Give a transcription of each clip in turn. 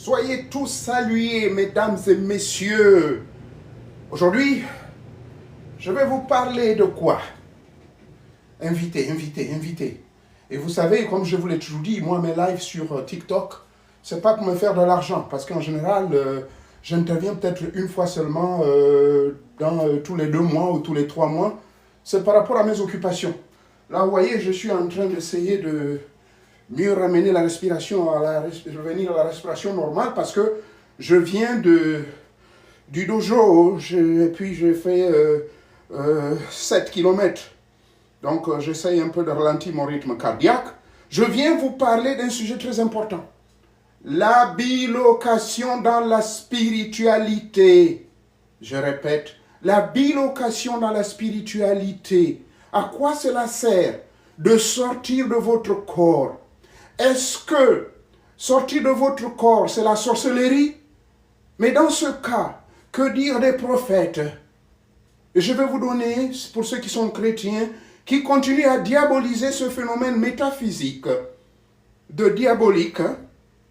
Soyez tous salués, mesdames et messieurs. Aujourd'hui, je vais vous parler de quoi? Invité. Et vous savez, comme je vous l'ai toujours dit, moi, mes lives sur TikTok, c'est pas pour me faire de l'argent. Parce qu'en général, j'interviens peut-être une fois seulement dans tous les 2 mois ou tous les 3 mois. C'est par rapport à mes occupations. Là, vous voyez, je suis en train d'essayer de mieux ramener la respiration revenir à la respiration normale parce que je viens du dojo et puis j'ai fait 7 km. Donc j'essaye un peu de ralentir mon rythme cardiaque. Je viens vous parler d'un sujet très important. La bilocation dans la spiritualité. Je répète, la bilocation dans la spiritualité. À quoi cela sert de sortir de votre corps? Est-ce que sortir de votre corps, c'est la sorcellerie? Mais dans ce cas, que dire des prophètes? Et je vais vous donner, pour ceux qui sont chrétiens, qui continuent à diaboliser ce phénomène métaphysique, de diabolique,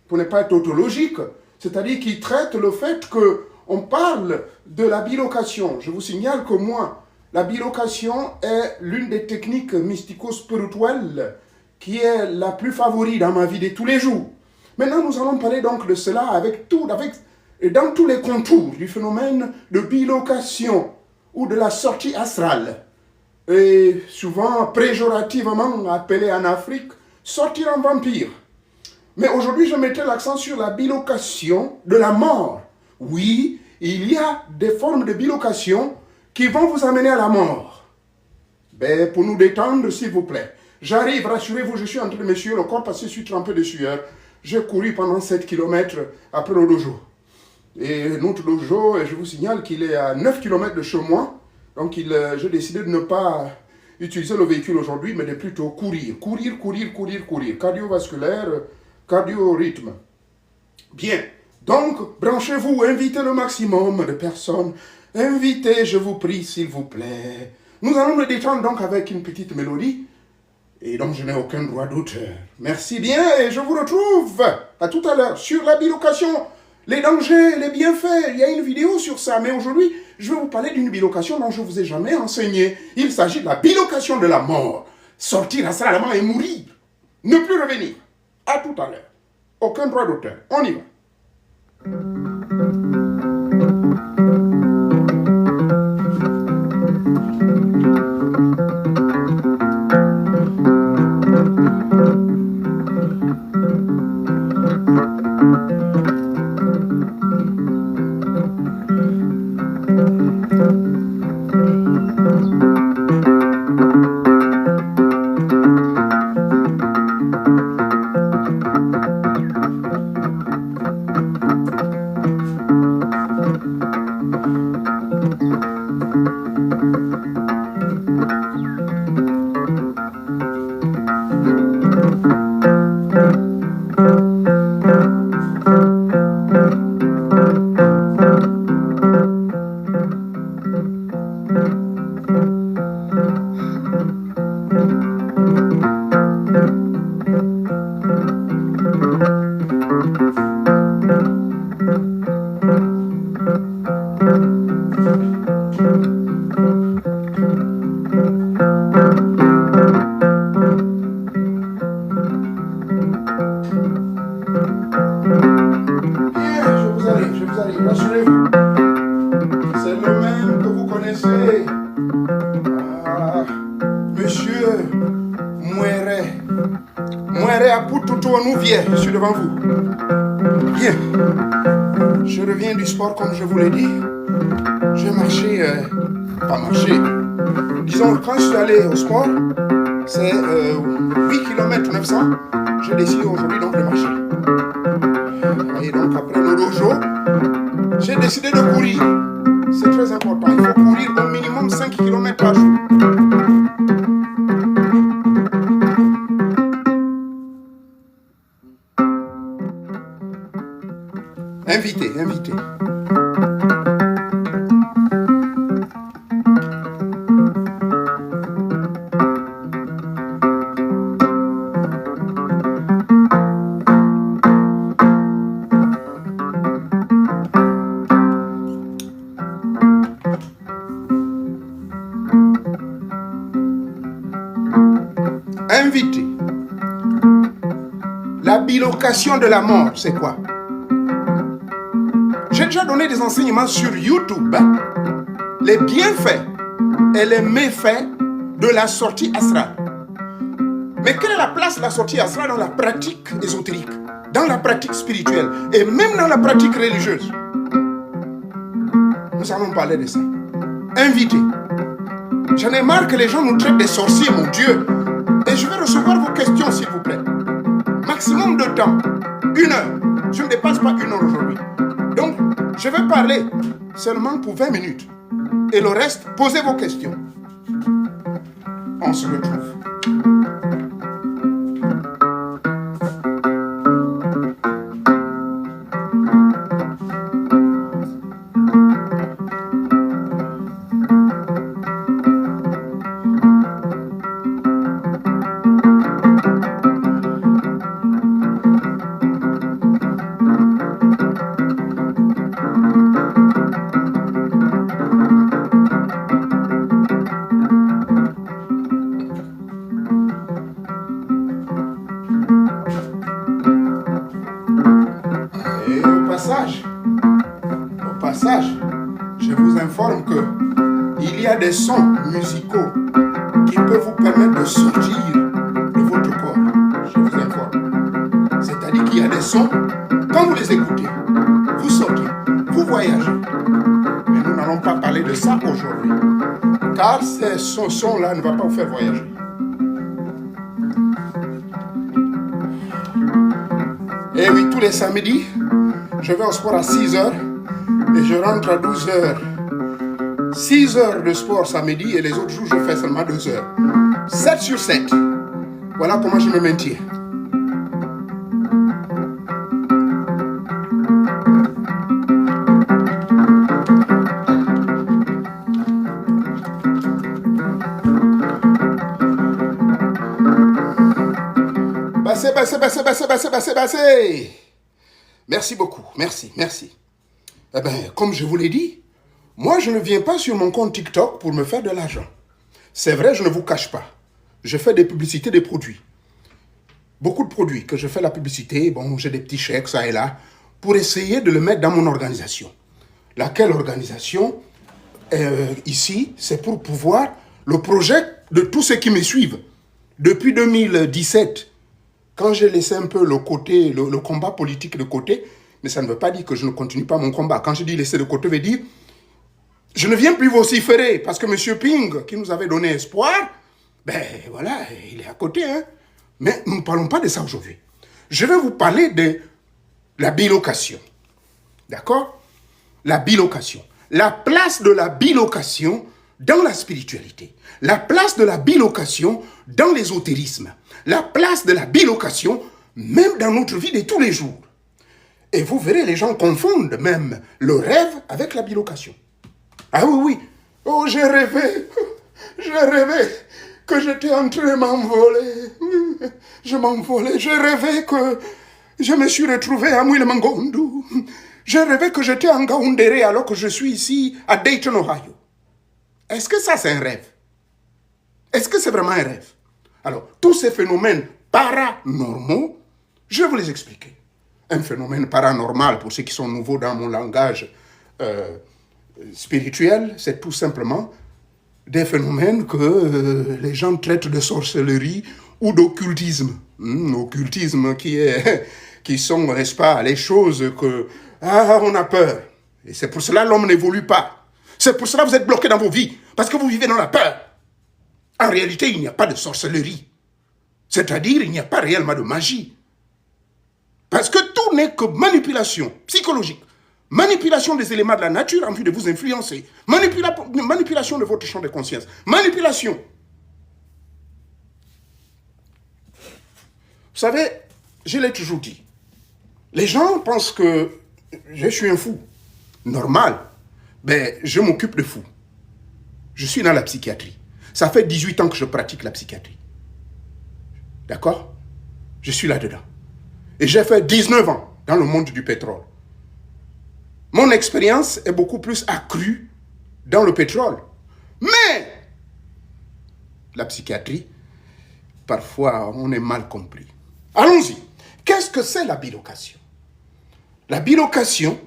pour ne pas être tautologique, c'est-à-dire qui traitent le fait qu'on parle de la bilocation. Je vous signale que moi, la bilocation est l'une des techniques mystico-spirituelles qui est la plus favorite dans ma vie de tous les jours. Maintenant, nous allons parler donc de cela dans tous les contours du phénomène de bilocation ou de la sortie astrale. Et souvent péjorativement appelé en Afrique, sortir en vampire. Mais aujourd'hui, je mettrai l'accent sur la bilocation de la mort. Oui, il y a des formes de bilocation qui vont vous amener à la mort. Ben, pour nous détendre, s'il vous plaît. J'arrive, rassurez-vous, je suis en train de m'essuyer le corps parce que je suis trempé de sueur. J'ai couru pendant 7 km après le dojo. Et notre dojo, je vous signale qu'il est à 9 km de chez moi. Donc j'ai décidé de ne pas utiliser le véhicule aujourd'hui, mais de plutôt courir. Courir. Cardiovasculaire, cardio-rythme. Bien. Donc, branchez-vous, invitez le maximum de personnes. Invitez, je vous prie, s'il vous plaît. Nous allons nous détendre donc avec une petite mélodie. Et donc, je n'ai aucun droit d'auteur. Merci bien et je vous retrouve à tout à l'heure sur la bilocation, les dangers, les bienfaits. Il y a une vidéo sur ça, mais aujourd'hui, je vais vous parler d'une bilocation dont je ne vous ai jamais enseigné. Il s'agit de la bilocation de la mort. Sortir astralement et mourir. Ne plus revenir. À tout à l'heure. Aucun droit d'auteur. On y va. Rassurez-vous, c'est le même que vous connaissez. Monsieur Mouere Apututu Onouvier, je suis devant vous. Bien, je reviens du sport comme je vous l'ai dit. J'ai marché, disons quand je suis allé au sport, c'est 8 km 900. J'ai décidé aujourd'hui donc de marcher. Et donc après le dojo, j'ai décidé de courir. C'est très important. Il faut courir au minimum 5 km par jour. Invité. La bilocation de la mort, c'est quoi? J'ai déjà donné des enseignements sur YouTube. Les bienfaits et les méfaits de la sortie astrale. Mais quelle est la place de la sortie astrale dans la pratique ésotérique, dans la pratique spirituelle et même dans la pratique religieuse? Nous allons parler de ça. Invité. J'en ai marre que les gens nous traitent des sorciers, mon Dieu. Et je vais recevoir vos questions, s'il vous plaît. Maximum de temps. 1 heure. Je ne dépasse pas 1 heure aujourd'hui. Donc, je vais parler seulement pour 20 minutes. Et le reste, posez vos questions. On se retrouve. Au passage, je vous informe que il y a des sons musicaux qui peuvent vous permettre de sortir de votre corps. Je vous informe. C'est-à-dire qu'il y a des sons, quand vous les écoutez, vous sortez, vous voyagez. Mais nous n'allons pas parler de ça aujourd'hui, car ce son-là ne va pas vous faire voyager. Et oui, tous les samedis, je vais au sport à 6h et je rentre à 12h. 6 heures de sport samedi et les autres jours, je fais seulement 2 heures. 7 sur 7. Voilà comment je me maintiens. Bassé. Merci beaucoup, merci. Eh bien, comme je vous l'ai dit, moi je ne viens pas sur mon compte TikTok pour me faire de l'argent. C'est vrai, je ne vous cache pas. Je fais des publicités des produits. Beaucoup de produits que je fais la publicité, bon, j'ai des petits chèques, ça et là, pour essayer de le mettre dans mon organisation. Laquelle organisation, ici, c'est pour pouvoir, le projet de tous ceux qui me suivent. Depuis 2017, quand j'ai laissé un peu le combat politique de côté, mais ça ne veut pas dire que je ne continue pas mon combat. Quand je dis laisser de côté, veut dire je ne viens plus vociférer parce que M. Ping, qui nous avait donné espoir, ben voilà, il est à côté. Hein. Mais nous ne parlons pas de ça aujourd'hui. Je vais vous parler de la bilocation. D'accord? La bilocation. La place de la bilocation dans la spiritualité. La place de la bilocation dans l'ésotérisme. La place de la bilocation même dans notre vie de tous les jours. Et vous verrez, les gens confondent même le rêve avec la bilocation. Ah oui. Oh, j'ai rêvé que j'étais en train de m'envoler. Je m'envolais. J'ai rêvé que je me suis retrouvé à Mouilemangondo. J'ai rêvé que j'étais en Gaoundéré alors que je suis ici à Dayton, Ohio. Est-ce que ça, c'est un rêve? Est-ce que c'est vraiment un rêve? Alors, tous ces phénomènes paranormaux, je vais vous les expliquer. Un phénomène paranormal, pour ceux qui sont nouveaux dans mon langage spirituel, c'est tout simplement des phénomènes que les gens traitent de sorcellerie ou d'occultisme. Occultisme qui sont, n'est-ce pas, les choses que on a peur. Et c'est pour cela que l'homme n'évolue pas. C'est pour cela que vous êtes bloqué dans vos vies, parce que vous vivez dans la peur. En réalité, il n'y a pas de sorcellerie. C'est-à-dire, il n'y a pas réellement de magie. Parce que tout n'est que manipulation psychologique. Manipulation des éléments de la nature en vue de vous influencer. Manipulation de votre champ de conscience. Manipulation. Vous savez, je l'ai toujours dit. Les gens pensent que je suis un fou. Normal. Ben, je m'occupe de fous. Je suis dans la psychiatrie. Ça fait 18 ans que je pratique la psychiatrie. D'accord? Je suis là-dedans. Et j'ai fait 19 ans dans le monde du pétrole. Mon expérience est beaucoup plus accrue dans le pétrole. Mais la psychiatrie, parfois, on est mal compris. Allons-y. Quel Qu'est-ce que c'est la bilocation? La bilocation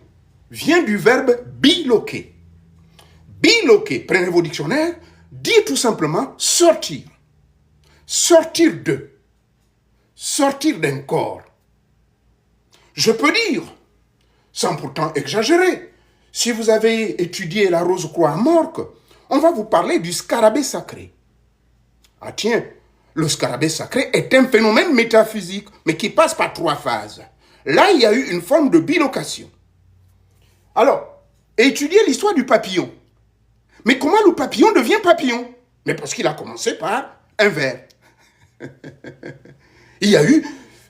vient du verbe biloquer. Biloquer, prenez vos dictionnaires, dit tout simplement sortir. Sortir d'eux. Sortir d'un corps. Je peux dire, sans pourtant exagérer, si vous avez étudié la Rose-Croix à Morque, on va vous parler du scarabée sacré. Ah tiens, le scarabée sacré est un phénomène métaphysique, mais qui passe par 3 phases. Là, il y a eu une forme de bilocation. Alors, étudiez l'histoire du papillon. Mais comment le papillon devient papillon? Mais parce qu'il a commencé par un ver. Il y a eu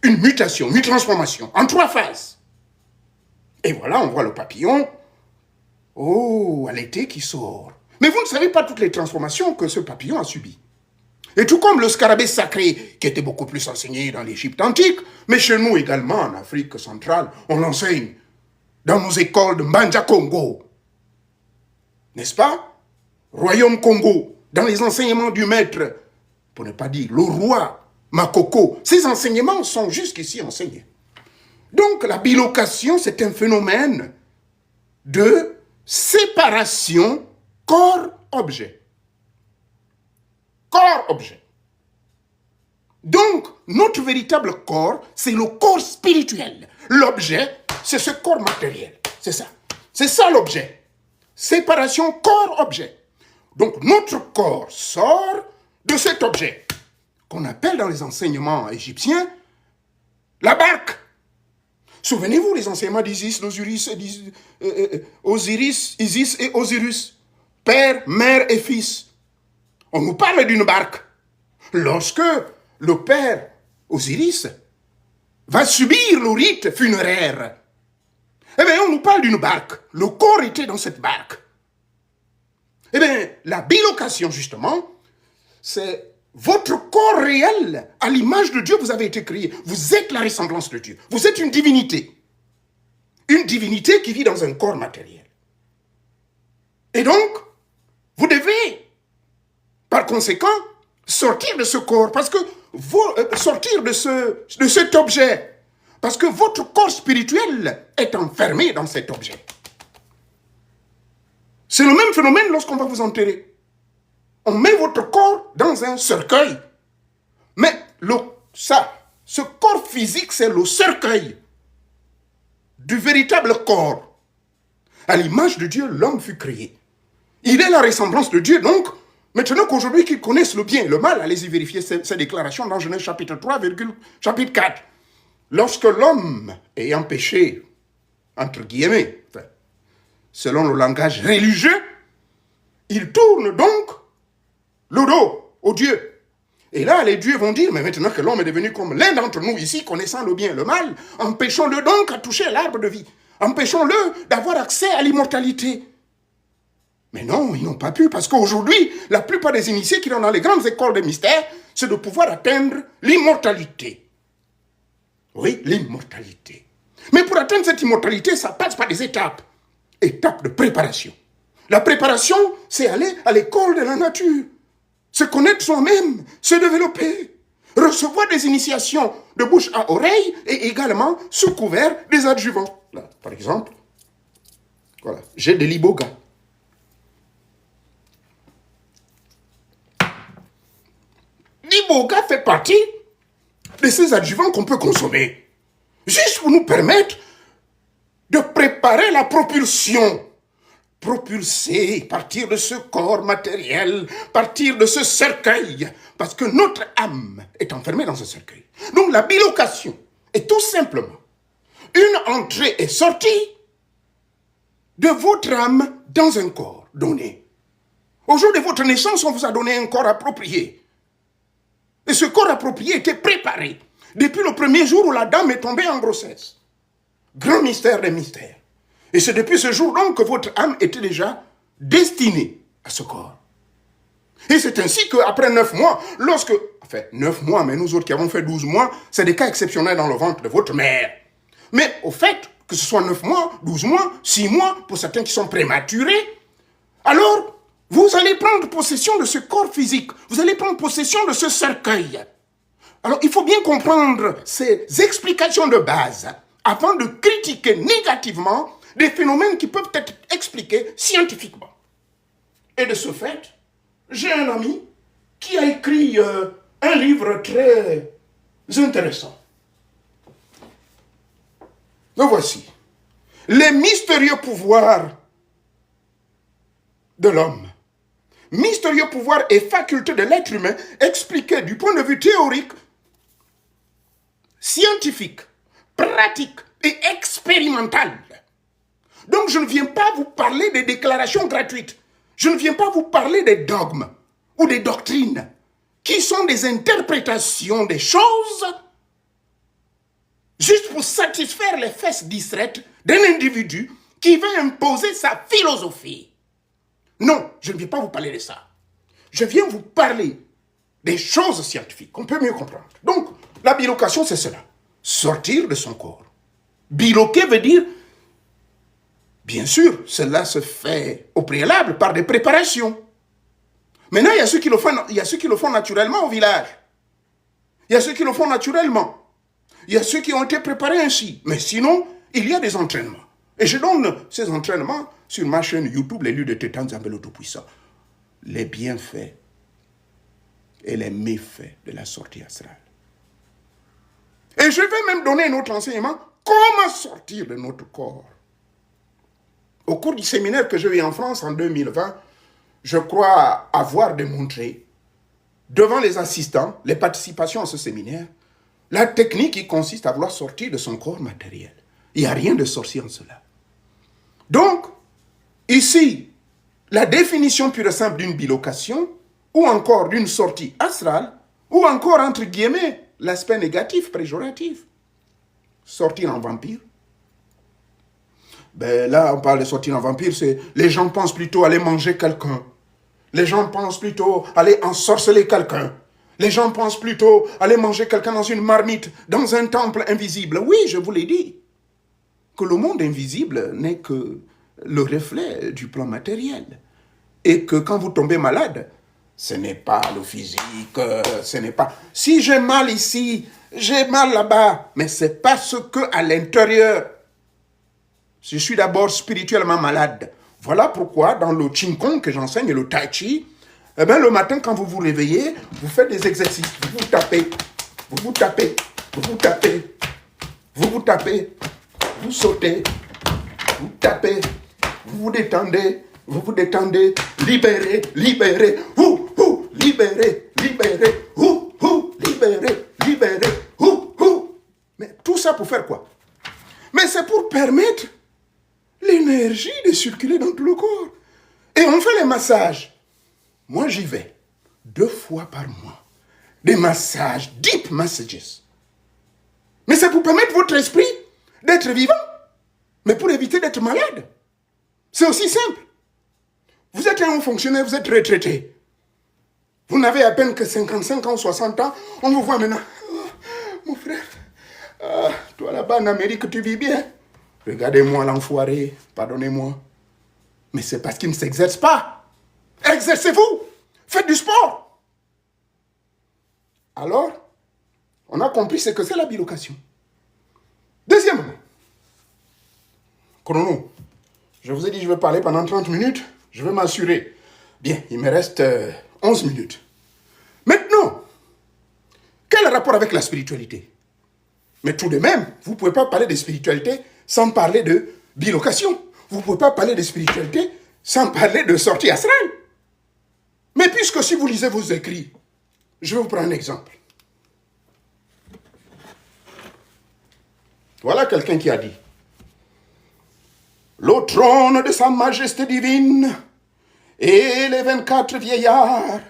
une mutation, une transformation, en 3 phases. Et voilà, on voit le papillon, oh, à l'été qui sort. Mais vous ne savez pas toutes les transformations que ce papillon a subies. Et tout comme le scarabée sacré, qui était beaucoup plus enseigné dans l'Égypte antique, mais chez nous également, en Afrique centrale, on l'enseigne dans nos écoles de Mbanja Congo. N'est-ce pas? Royaume Congo, dans les enseignements du maître, pour ne pas dire le roi Makoko, ces enseignements sont jusqu'ici enseignés. Donc la bilocation, c'est un phénomène de séparation corps-objet. Corps-objet. Donc, notre véritable corps, c'est le corps spirituel. L'objet, c'est ce corps matériel. C'est ça. C'est ça l'objet. Séparation corps-objet. Donc, notre corps sort de cet objet, qu'on appelle dans les enseignements égyptiens la barque. Souvenez-vous les enseignements d'Isis, Isis et Osiris, père, mère et fils. On nous parle d'une barque. Lorsque le père Osiris va subir le rite funéraire, eh bien, on nous parle d'une barque. Le corps était dans cette barque. Eh bien, la bilocation, justement, c'est votre corps réel. À l'image de Dieu, vous avez été créé. Vous êtes la ressemblance de Dieu. Vous êtes une divinité. Une divinité qui vit dans un corps matériel. Et donc, vous devez, par conséquent, sortir de ce corps, parce que sortir de cet objet, parce que votre corps spirituel est enfermé dans cet objet. C'est le même phénomène lorsqu'on va vous enterrer. On met votre corps dans un cercueil. Mais ce corps physique, c'est le cercueil du véritable corps. À l'image de Dieu, l'homme fut créé. Il est la ressemblance de Dieu, donc, maintenant qu'aujourd'hui qu'ils connaissent le bien et le mal, allez-y vérifier ces déclarations dans Genèse chapitre 3, chapitre 4. Lorsque l'homme ayant péché, entre guillemets, selon le langage religieux, il tourne donc le dos aux dieux. Et là, les dieux vont dire, mais maintenant que l'homme est devenu comme l'un d'entre nous ici, connaissant le bien et le mal, empêchons-le donc à toucher l'arbre de vie. Empêchons-le d'avoir accès à l'immortalité. Mais non, ils n'ont pas pu, parce qu'aujourd'hui, la plupart des initiés qui sont dans les grandes écoles de mystère, c'est de pouvoir atteindre l'immortalité. Oui, l'immortalité. Mais pour atteindre cette immortalité, ça passe par des étapes. Étapes de préparation. La préparation, c'est aller à l'école de la nature. Se connaître soi-même, se développer, recevoir des initiations de bouche à oreille et également sous couvert des adjuvants. Là, par exemple, voilà, j'ai de l'iboga. L'iboga fait partie de ces adjuvants qu'on peut consommer, juste pour nous permettre de préparer la propulsion. Propulser, partir de ce corps matériel, partir de ce cercueil, parce que notre âme est enfermée dans ce cercueil. Donc la bilocation est tout simplement une entrée et sortie de votre âme dans un corps donné. Au jour de votre naissance, on vous a donné un corps approprié. Et ce corps approprié était préparé depuis le premier jour où la dame est tombée en grossesse. Grand mystère des mystères. Et c'est depuis ce jour donc que votre âme était déjà destinée à ce corps. Et c'est ainsi qu'après 9 mois, 9 mois, mais nous autres qui avons fait 12 mois, c'est des cas exceptionnels dans le ventre de votre mère. Mais au fait, que ce soit 9 mois, 12 mois, 6 mois, pour certains qui sont prématurés, alors vous allez prendre possession de ce corps physique, vous allez prendre possession de ce cercueil. Alors, il faut bien comprendre ces explications de base avant de critiquer négativement des phénomènes qui peuvent être expliqués scientifiquement. Et de ce fait, j'ai un ami qui a écrit un livre très intéressant. Le voici. Les mystérieux pouvoirs de l'homme. Mystérieux pouvoirs et facultés de l'être humain expliqués du point de vue théorique, scientifique, pratique et expérimental. Donc je ne viens pas vous parler des déclarations gratuites. Je ne viens pas vous parler des dogmes ou des doctrines qui sont des interprétations des choses juste pour satisfaire les fesses distraites d'un individu qui veut imposer sa philosophie. Non, je ne viens pas vous parler de ça. Je viens vous parler des choses scientifiques qu'on peut mieux comprendre. Donc, la bilocation, c'est cela. Sortir de son corps. Biloquer veut dire, bien sûr, cela se fait au préalable par des préparations. Maintenant, il y a ceux qui le font naturellement au village. Il y a ceux qui le font naturellement. Il y a ceux qui ont été préparés ainsi. Mais sinon, il y a des entraînements. Et je donne ces entraînements sur ma chaîne YouTube, les lieux de Tétan Zambé Tout-Puissant. Les bienfaits et les méfaits de la sortie astrale. Et je vais même donner un autre enseignement, comment sortir de notre corps. Au cours du séminaire que j'ai eu en France en 2020, je crois avoir démontré, devant les assistants, les participations à ce séminaire, la technique qui consiste à vouloir sortir de son corps matériel. Il n'y a rien de sorcier en cela. Donc, ici, la définition pure et simple d'une bilocation, ou encore d'une sortie astrale, ou encore, entre guillemets, l'aspect négatif, péjoratif. Sortir en vampire. Ben là, on parle de sortir en vampire, c'est les gens pensent plutôt aller manger quelqu'un. Les gens pensent plutôt aller ensorceler quelqu'un. Les gens pensent plutôt aller manger quelqu'un dans une marmite, dans un temple invisible. Oui, je vous l'ai dit, que le monde invisible n'est que le reflet du plan matériel. Et que quand vous tombez malade, ce n'est pas le physique, ce n'est pas... Si j'ai mal ici, j'ai mal là-bas, mais c'est parce que à l'intérieur, je suis d'abord spirituellement malade. Voilà pourquoi dans le Qigong que j'enseigne et le Tai Chi, eh bien, le matin quand vous vous réveillez, vous faites des exercices, vous vous tapez, vous vous tapez, vous vous tapez, vous vous tapez, vous sautez, vous tapez, vous vous détendez, libérez, libérez, libérez, libérez, libérez, Mais tout ça pour faire quoi? Mais c'est pour permettre l'énergie de circuler dans tout le corps. Et on fait les massages. Moi, j'y vais 2 fois par mois. Des massages, deep massages. Mais c'est pour permettre votre esprit d'être vivant. Mais pour éviter d'être malade. C'est aussi simple. Vous êtes un haut fonctionnaire, vous êtes retraité. Vous n'avez à peine que 55 ans, 60 ans. On vous voit maintenant. Oh, mon frère, toi là-bas en Amérique, tu vis bien. Regardez-moi l'enfoiré, pardonnez-moi. Mais c'est parce qu'il ne s'exerce pas. Exercez-vous. Faites du sport. Alors, on a compris ce que c'est la bilocation. Deuxièmement, chrono. Je vous ai dit, je vais parler pendant 30 minutes. Je vais m'assurer. Bien, il me reste 11 minutes. Maintenant, quel rapport avec la spiritualité? Mais tout de même, vous ne pouvez pas parler de spiritualité sans parler de bilocation. Vous ne pouvez pas parler de spiritualité sans parler de sortie astrale. Mais puisque si vous lisez vos écrits, je vais vous prendre un exemple. Voilà quelqu'un qui a dit: le trône de sa majesté divine et les 24 vieillards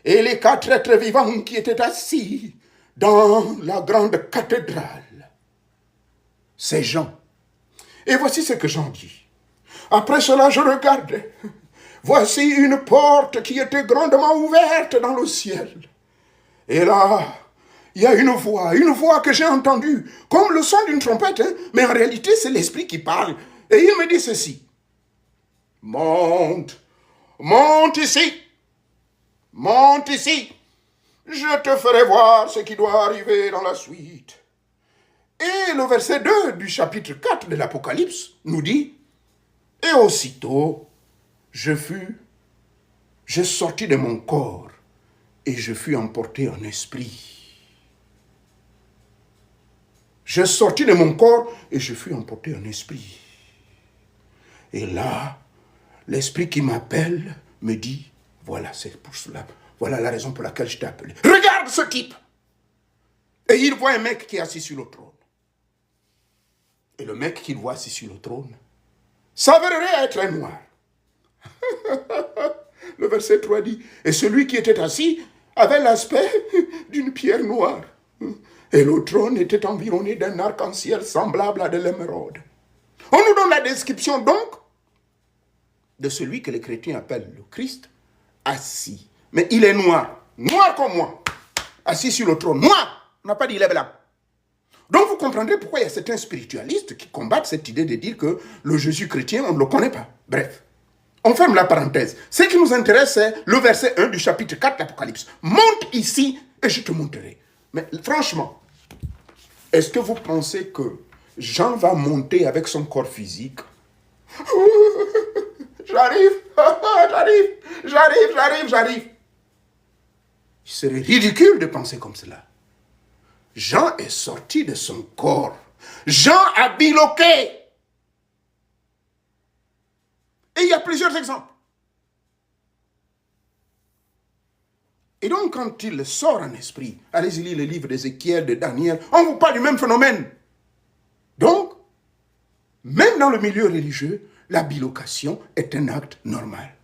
et les 4 êtres vivants qui étaient assis dans la grande cathédrale. Ces gens. Et voici ce que Jean dit. Après cela, je regardais. Voici une porte qui était grandement ouverte dans le ciel. Et là, il y a une voix que j'ai entendue, comme le son d'une trompette, hein, mais en réalité, c'est l'esprit qui parle. Et il me dit ceci: monte, monte ici, je te ferai voir ce qui doit arriver dans la suite. Et le verset 2 du chapitre 4 de l'Apocalypse nous dit, et aussitôt, je sortis de mon corps et je fus emporté en esprit. Je sortis de mon corps et je fus emporté en esprit. Et là, l'esprit qui m'appelle me dit, voilà, c'est pour cela, voilà la raison pour laquelle je t'ai appelé. Regarde ce type. Et il voit un mec qui est assis sur le trône. Et le mec qu'il voit assis sur le trône s'avérerait être un noir. Le verset 3 dit, et celui qui était assis avait l'aspect d'une pierre noire. Et le trône était environné d'un arc-en-ciel semblable à de l'émeraude. On nous donne la description donc de celui que les chrétiens appellent le Christ, assis. Mais il est noir, noir comme moi, assis sur le trône, noir. On n'a pas dit il est blanc. Donc vous comprendrez pourquoi il y a certains spiritualistes qui combattent cette idée de dire que le Jésus chrétien, on ne le connaît pas. Bref, on ferme la parenthèse. Ce qui nous intéresse, c'est le verset 1 du chapitre 4 de l'Apocalypse. Monte ici et je te montrerai. Mais franchement, est-ce que vous pensez que Jean va monter avec son corps physique? J'arrive. Il serait ridicule de penser comme cela. Jean est sorti de son corps. Jean a biloqué. Et il y a plusieurs exemples. Et donc, quand il sort en esprit, allez-y lire le livre d'Ézéchiel, de Daniel, on vous parle du même phénomène. Donc, même dans le milieu religieux, la bilocation est un acte normal.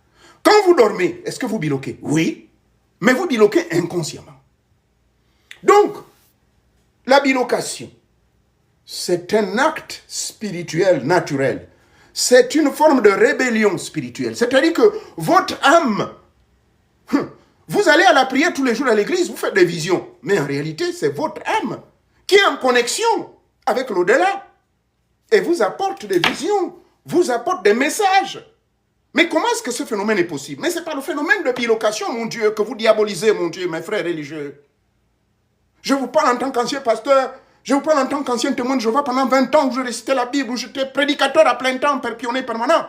Quand vous dormez, est-ce que vous biloquez? Oui, mais vous biloquez inconsciemment. Donc, la bilocation, c'est un acte spirituel naturel. C'est une forme de rébellion spirituelle. C'est-à-dire que votre âme, vous allez à la prière tous les jours à l'église, vous faites des visions. Mais en réalité, c'est votre âme qui est en connexion avec l'au-delà. Et vous apporte des visions, vous apporte des messages. Mais comment est-ce que ce phénomène est possible? Mais c'est par le phénomène de bilocation, mon Dieu, que vous diabolisez, mon Dieu, mes frères religieux. Je vous parle en tant qu'ancien pasteur, je vous parle en tant qu'ancien témoin de Jéhovah pendant 20 ans où je récitais la Bible, où j'étais prédicateur à plein temps, pionnier permanent.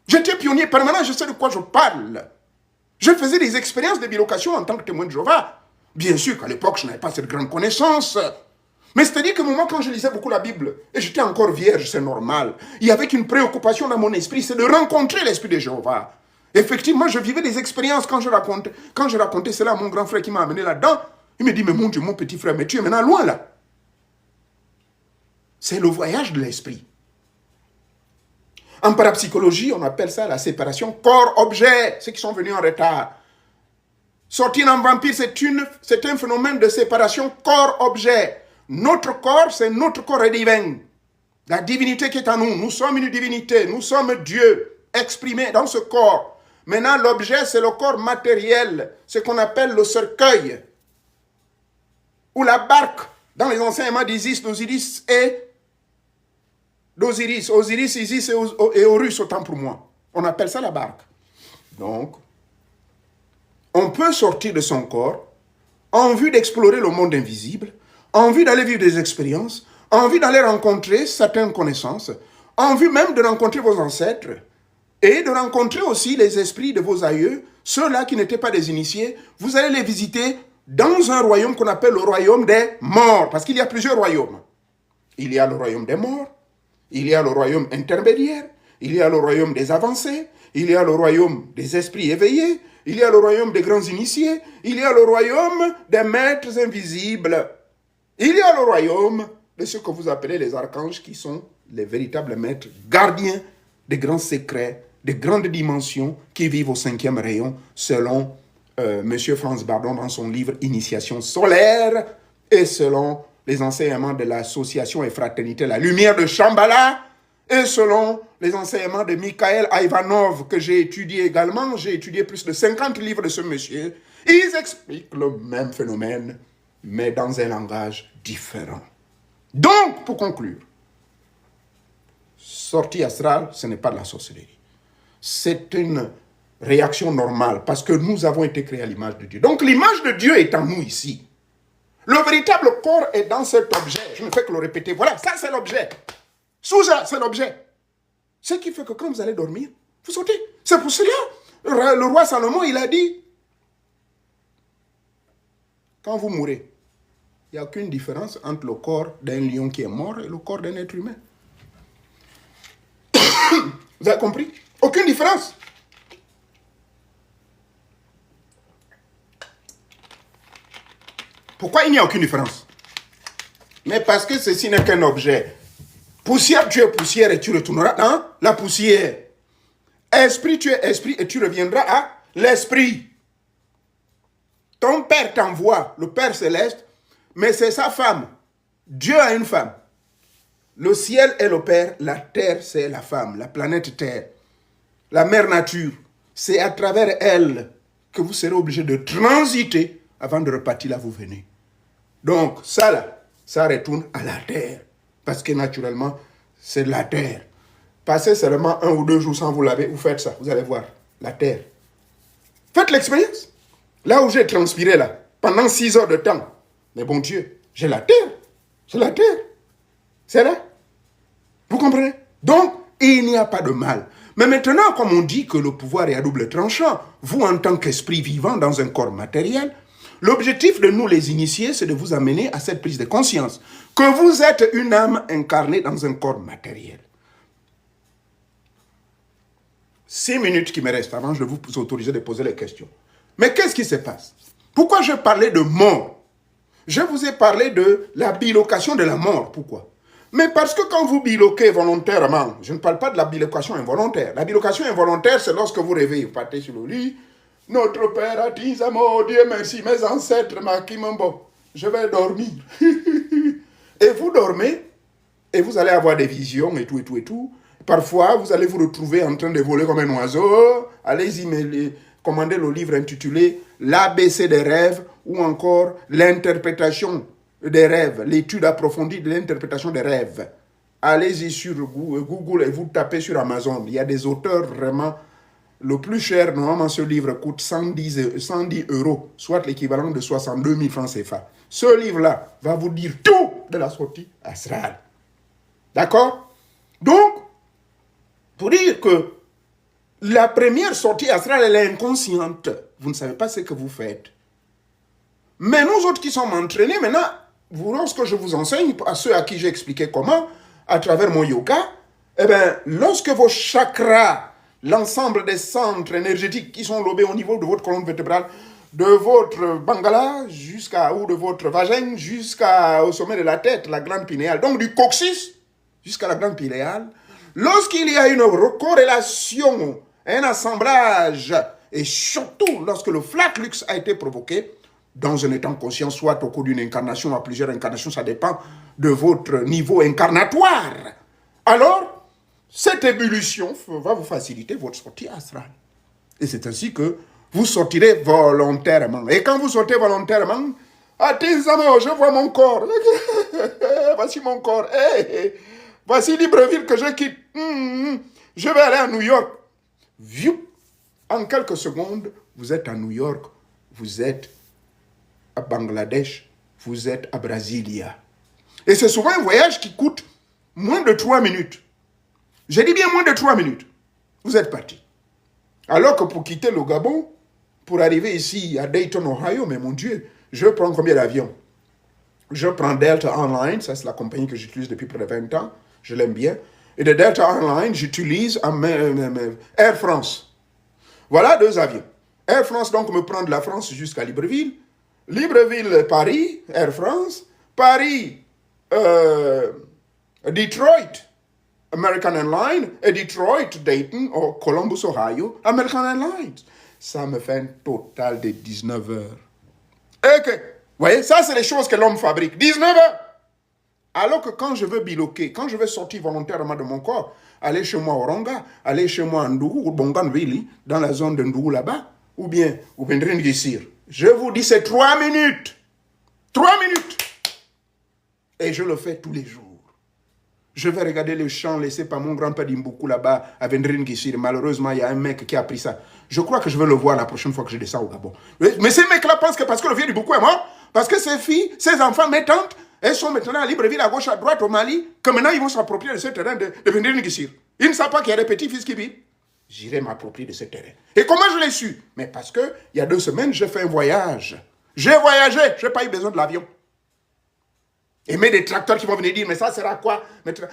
J'étais pionnier permanent, je sais de quoi je parle. Je faisais des expériences de bilocation en tant que témoin de Jéhovah. Bien sûr qu'à l'époque, je n'avais pas cette grande connaissance. Mais c'est-à-dire que moi, quand je lisais beaucoup la Bible, et j'étais encore vierge, c'est normal, il y avait une préoccupation dans mon esprit, c'est de rencontrer l'Esprit de Jéhovah. Effectivement, je vivais des expériences quand je racontais cela à mon grand frère qui m'a amené là-dedans. Il me dit, mais mon Dieu, mon petit frère, mais tu es maintenant loin là. C'est le voyage de l'esprit. En parapsychologie, on appelle ça la séparation corps-objet, ceux qui sont venus en retard. Sortir en vampire, c'est un phénomène de séparation corps-objet. Notre corps, c'est notre corps divin. La divinité qui est en nous. Nous sommes une divinité. Nous sommes Dieu exprimé dans ce corps. Maintenant, l'objet, c'est le corps matériel. Ce qu'on appelle le cercueil. Ou la barque. Dans les enseignements d'Isis, d'Osiris et d'Osiris. Osiris, Isis et Horus, autant pour moi. On appelle ça la barque. Donc, on peut sortir de son corps en vue d'explorer le monde invisible, en vue d'aller vivre des expériences, en vue d'aller rencontrer certaines connaissances, en vue même de rencontrer vos ancêtres et de rencontrer aussi les esprits de vos aïeux, ceux-là qui n'étaient pas des initiés. Vous allez les visiter dans un royaume qu'on appelle le royaume des morts, parce qu'il y a plusieurs royaumes. Il y a le royaume des morts, il y a le royaume intermédiaire, il y a le royaume des avancés, il y a le royaume des esprits éveillés, il y a le royaume des grands initiés, il y a le royaume des maîtres invisibles. Il y a le royaume de ce que vous appelez les archanges, qui sont les véritables maîtres gardiens des grands secrets, des grandes dimensions, qui vivent au 5e rayon, selon M. Franz Bardon dans son livre Initiation solaire, et selon les enseignements de l'association et fraternité La Lumière de Shambhala, et selon les enseignements de Mikhail Ivanov, que j'ai étudié également. J'ai étudié plus de 50 livres de ce monsieur. Ils expliquent le même phénomène, mais dans un langage différent. Donc, pour conclure, sortie astrale, ce n'est pas de la sorcellerie. C'est une Réaction normale, parce que nous avons été créés à l'image de Dieu. Donc l'image de Dieu est en nous ici. Le véritable corps est dans cet objet. Je ne fais que le répéter. Voilà, ça c'est l'objet. Sous ça, c'est l'objet. Ce qui fait que quand vous allez dormir, vous sautez. C'est pour cela, le roi Salomon, il a dit, quand vous mourrez, il n'y a aucune différence entre le corps d'un lion qui est mort et le corps d'un être humain. Vous avez compris? Aucune différence. Pourquoi il n'y a aucune différence? Mais parce que ceci n'est qu'un objet. Poussière, tu es poussière et tu retourneras dans la poussière. Esprit, tu es esprit et tu reviendras à l'esprit. Ton père t'envoie, le Père céleste, mais c'est sa femme. Dieu a une femme. Le ciel est le Père, la terre c'est la femme, la planète Terre. La mère nature, c'est à travers elle que vous serez obligé de transiter avant de repartir là où vous venez. Donc ça là, ça retourne à la terre. Parce que naturellement, c'est la terre. Passez seulement 1 ou 2 jours sans vous laver, vous faites ça, vous allez voir, la terre. Faites l'expérience. Là où j'ai transpiré là, pendant 6 heures de temps, mais bon Dieu, j'ai la terre. J'ai la terre. C'est là. Vous comprenez? Donc, il n'y a pas de mal. Mais maintenant, comme on dit que le pouvoir est à double tranchant, vous en tant qu'esprit vivant dans un corps matériel, l'objectif de nous les initiés, c'est de vous amener à cette prise de conscience que vous êtes une âme incarnée dans un corps matériel. 6 minutes qui me restent avant, je vais vous autoriser de poser les questions. Mais qu'est-ce qui se passe? Pourquoi je parlais de mort? Je vous ai parlé de la bilocation de la mort. Pourquoi? Mais parce que quand vous biloquez volontairement, je ne parle pas de la bilocation involontaire. La bilocation involontaire, c'est lorsque vous rêvez, vous partez sur le lit. Notre Père a dit, oh Dieu merci, mes ancêtres, Makimambo, je vais dormir. Et vous dormez, et vous allez avoir des visions, et tout, et tout, et tout. Parfois, vous allez vous retrouver en train de voler comme un oiseau. Allez-y, commandez le livre intitulé l'ABC des rêves, ou encore l'interprétation des rêves, l'étude approfondie de l'interprétation des rêves. Allez-y sur Google et vous tapez sur Amazon. Il y a des auteurs vraiment. Le plus cher, normalement, ce livre coûte 110 €, soit l'équivalent de 62 000 francs CFA. Ce livre-là va vous dire tout de la sortie astrale. D'accord? Donc, pour dire que la première sortie astrale, elle est inconsciente. Vous ne savez pas ce que vous faites. Mais nous autres qui sommes entraînés, maintenant, lorsque je vous enseigne, à ceux à qui j'ai expliqué comment, à travers mon yoga, eh bien, lorsque vos chakras, l'ensemble des centres énergétiques qui sont lobés au niveau de votre colonne vertébrale, de votre bangala ou de votre vagin jusqu'au sommet de la tête, la glande pinéale, donc du coccyx jusqu'à la glande pinéale, lorsqu'il y a une corrélation, un assemblage, et surtout lorsque le flux a été provoqué, dans un état conscient, soit au cours d'une incarnation, à plusieurs incarnations, ça dépend de votre niveau incarnatoire. Alors, cette ébullition va vous faciliter votre sortie astrale. Et c'est ainsi que vous sortirez volontairement. Et quand vous sortez volontairement, attends, je vois mon corps. Voici mon corps. Voici Libreville que je quitte. Je vais aller à New York. En quelques secondes, vous êtes à New York. Vous êtes à Bangladesh. Vous êtes à Brasilia. Et c'est souvent un voyage qui coûte moins de 3 minutes. J'ai dit bien moins de 3 minutes. Vous êtes parti. Alors que pour quitter le Gabon, pour arriver ici à Dayton, Ohio, mais mon Dieu, je prends combien d'avions? Je prends Delta Airlines, ça c'est la compagnie que j'utilise depuis près de 20 ans, je l'aime bien. Et de Delta Airlines, j'utilise Air France. Voilà 2 avions. Air France donc me prend de la France jusqu'à Libreville. Libreville, Paris, Air France. Paris, Detroit, American Airlines, et Detroit, Dayton, ou Columbus, Ohio, American Airlines. Ça me fait un total de 19 heures. Et que, vous voyez, ça c'est les choses que l'homme fabrique. 19 heures. Alors que quand je veux biloquer, quand je veux sortir volontairement de mon corps, aller chez moi au Ronga, aller chez moi à Ndougou, ou Bonganvili, dans la zone de Ndougou là-bas, ou bien au Vendrin-Gissir, je vous dis c'est 3 minutes. 3 minutes. Et je le fais tous les jours. Je vais regarder le champ laissé par mon grand-père d'Imboukou là-bas à Vendrine Guissir. Malheureusement, il y a un mec qui a pris ça. Je crois que je vais le voir la prochaine fois que je descends au Gabon. Mais ces mecs-là pensent que parce que le vieux d'Imboukou est mort, parce que ses filles, ses enfants, mes tantes, elles sont maintenant à Libreville, à gauche, à droite, au Mali, que maintenant ils vont s'approprier de ce terrain de Vendrine Guissir. Ils ne savent pas qu'il y a des petits-fils qui vivent. J'irai m'approprier de ce terrain. Et comment je l'ai su? Mais parce que il y a 2 semaines, j'ai fait un voyage. J'ai voyagé, je n'ai pas eu besoin de l'avion. Et mes détracteurs qui vont venir dire, mais ça sera quoi?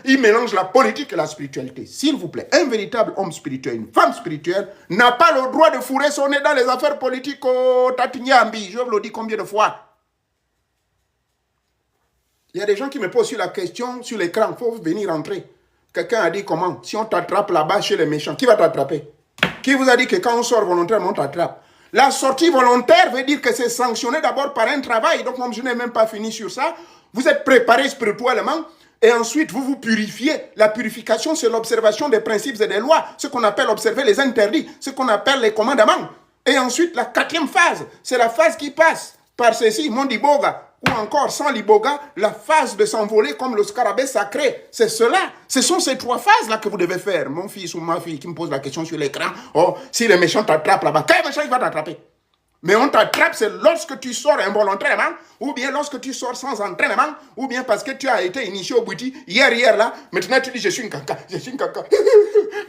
Ils mélangent la politique et la spiritualité. S'il vous plaît, un véritable homme spirituel, une femme spirituelle, n'a pas le droit de fourrer son nez dans les affaires politiques au Tatignambi. Je vous le dis combien de fois. Il y a des gens qui me posent sur la question, sur l'écran, il faut venir entrer. Quelqu'un a dit comment? Si on t'attrape là-bas chez les méchants, qui va t'attraper? Qui vous a dit que quand on sort volontairement, on t'attrape? La sortie volontaire veut dire que c'est sanctionné d'abord par un travail. Donc, comme je n'ai même pas fini sur ça, vous êtes préparé spirituellement et ensuite vous vous purifiez. La purification, c'est l'observation des principes et des lois, ce qu'on appelle observer les interdits, ce qu'on appelle les commandements. Et ensuite, la 4e phase, c'est la phase qui passe par ceci, mon diboga, ou encore sans l'iboga, la phase de s'envoler comme le scarabée sacré. C'est cela. Ce sont ces 3 phases-là que vous devez faire. Mon fils ou ma fille qui me pose la question sur l'écran, oh, si le méchant t'attrape là-bas, quel méchant il va t'attraper? Mais on t'attrape, c'est lorsque tu sors involontairement, ou bien lorsque tu sors sans entraînement, ou bien parce que tu as été initié au bouti, hier, là, maintenant tu dis, je suis une caca, je suis une caca.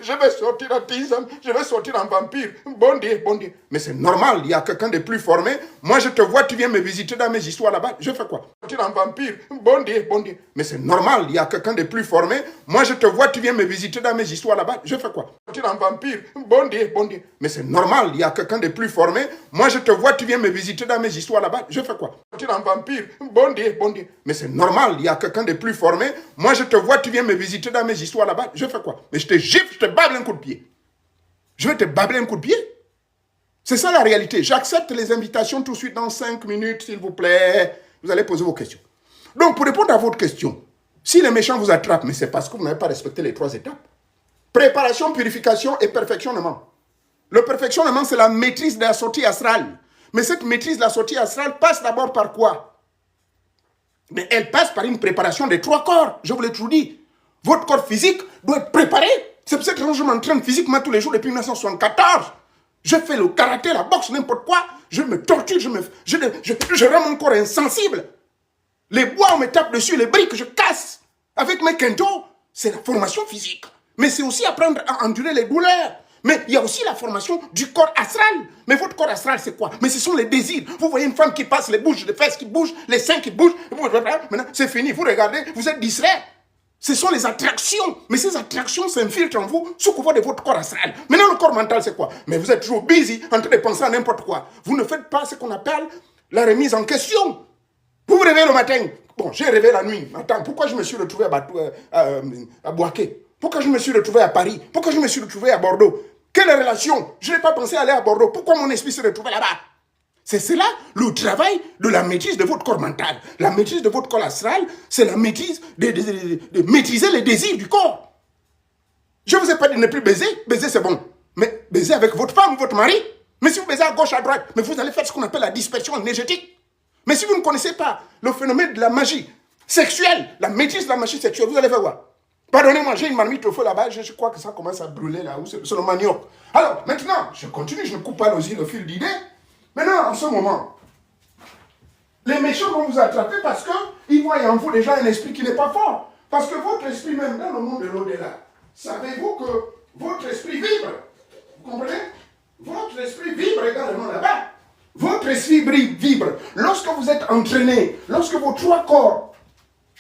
Je vais sortir en tisane, je vais sortir en vampire. Bon Dieu, bon Dieu. Mais c'est normal, il y a quelqu'un de plus formé. Moi, je te vois, tu viens me visiter dans mes histoires là-bas. Je fais quoi? Sortir en vampire. Bon Dieu, bon Dieu. Mais c'est normal, il y a quelqu'un de plus formé. Moi, je te vois, tu viens me visiter dans mes histoires là-bas. Je fais quoi? Sortir en vampire. Bon Dieu, bon Dieu. Mais c'est normal, il y a quelqu'un de plus formé. Moi, je te vois, tu viens me visiter dans mes histoires là-bas. Je fais quoi? Sortir en vampire. Bon Dieu, bon Dieu. Mais c'est normal, il y a quelqu'un de plus formé. Moi, je te vois, tu viens me visiter dans mes histoires là-bas. Je fais quoi? Mais je te gifle, je te bable un coup de pied. Je vais te babler un coup de pied. C'est ça la réalité. J'accepte les invitations tout de suite dans 5 minutes, s'il vous plaît. Vous allez poser vos questions. Donc, pour répondre à votre question, si les méchants vous attrapent, mais c'est parce que vous n'avez pas respecté les 3 étapes. Préparation, purification et perfectionnement. Le perfectionnement, c'est la maîtrise de la sortie astrale. Mais cette maîtrise de la sortie astrale passe d'abord par quoi? Mais elle passe par une préparation des 3 corps. Je vous l'ai toujours dit. Votre corps physique doit être préparé. C'est pour ça que je m'entraîne physiquement tous les jours depuis 1974. Je fais le karaté, la boxe, n'importe quoi. Je me torture, je rends mon corps insensible. Les bois, on me tape dessus, les briques, je casse. Avec mes kendo, c'est la formation physique. Mais c'est aussi apprendre à endurer les douleurs. Mais il y a aussi la formation du corps astral. Mais votre corps astral, c'est quoi? Mais ce sont les désirs. Vous voyez une femme qui passe, les bouches, les fesses qui bougent, les seins qui bougent. Maintenant, c'est fini. Vous regardez, vous êtes distrait. Ce sont les attractions. Mais ces attractions s'infiltrent en vous sous couvert de votre corps astral. Maintenant, le corps mental, c'est quoi? Mais vous êtes toujours busy en train de penser à n'importe quoi. Vous ne faites pas ce qu'on appelle la remise en question. Vous vous réveillez le matin. Bon, j'ai rêvé la nuit. Attends, pourquoi je me suis retrouvé à Boaké? Pourquoi je me suis retrouvé à Paris? Pourquoi je me suis retrouvé à Bordeaux? Quelle relation? Je n'ai pas pensé aller à Bordeaux. Pourquoi mon esprit s'est retrouvé là-bas? C'est cela le travail de la maîtrise de votre corps mental. La maîtrise de votre corps astral, c'est la maîtrise de maîtriser les désirs du corps. Je ne vous ai pas dit de ne plus baiser. Baiser, c'est bon. Mais baiser avec votre femme ou votre mari. Mais si vous baisez à gauche, à droite, mais vous allez faire ce qu'on appelle la dispersion énergétique. Mais si vous ne connaissez pas le phénomène de la magie sexuelle, la maîtrise de la magie sexuelle, vous allez faire quoi? Pardonnez-moi, j'ai une marmite au feu là-bas, je crois que ça commence à brûler là, c'est le manioc. Alors, maintenant, je continue, je ne coupe pas le fil d'idée. Maintenant, en ce moment, les méchants vont vous attraper parce qu'ils voient en vous déjà un esprit qui n'est pas fort. Parce que votre esprit, même dans le monde de l'au-delà, savez-vous que votre esprit vibre? Vous comprenez? Votre esprit vibre également là-bas. Votre esprit vibre. Lorsque vous êtes entraîné, lorsque vos 3 corps,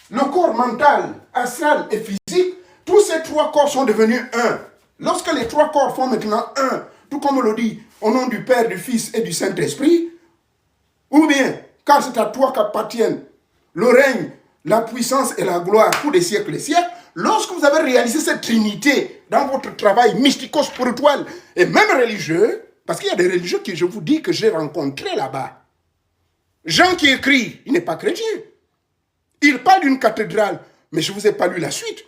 le corps mental, astral et physique, tous ces 3 corps sont devenus un. Lorsque les 3 corps font maintenant un, tout comme on le dit, au nom du Père, du Fils et du Saint-Esprit, ou bien, car c'est à toi qu'appartiennent le règne, la puissance et la gloire pour des siècles et siècles, lorsque vous avez réalisé cette trinité dans votre travail mystico-spirituel et même religieux, parce qu'il y a des religieux que je vous dis que j'ai rencontrés là-bas. Jean qui écrit, il n'est pas chrétien. Il parle d'une cathédrale, mais je ne vous ai pas lu la suite.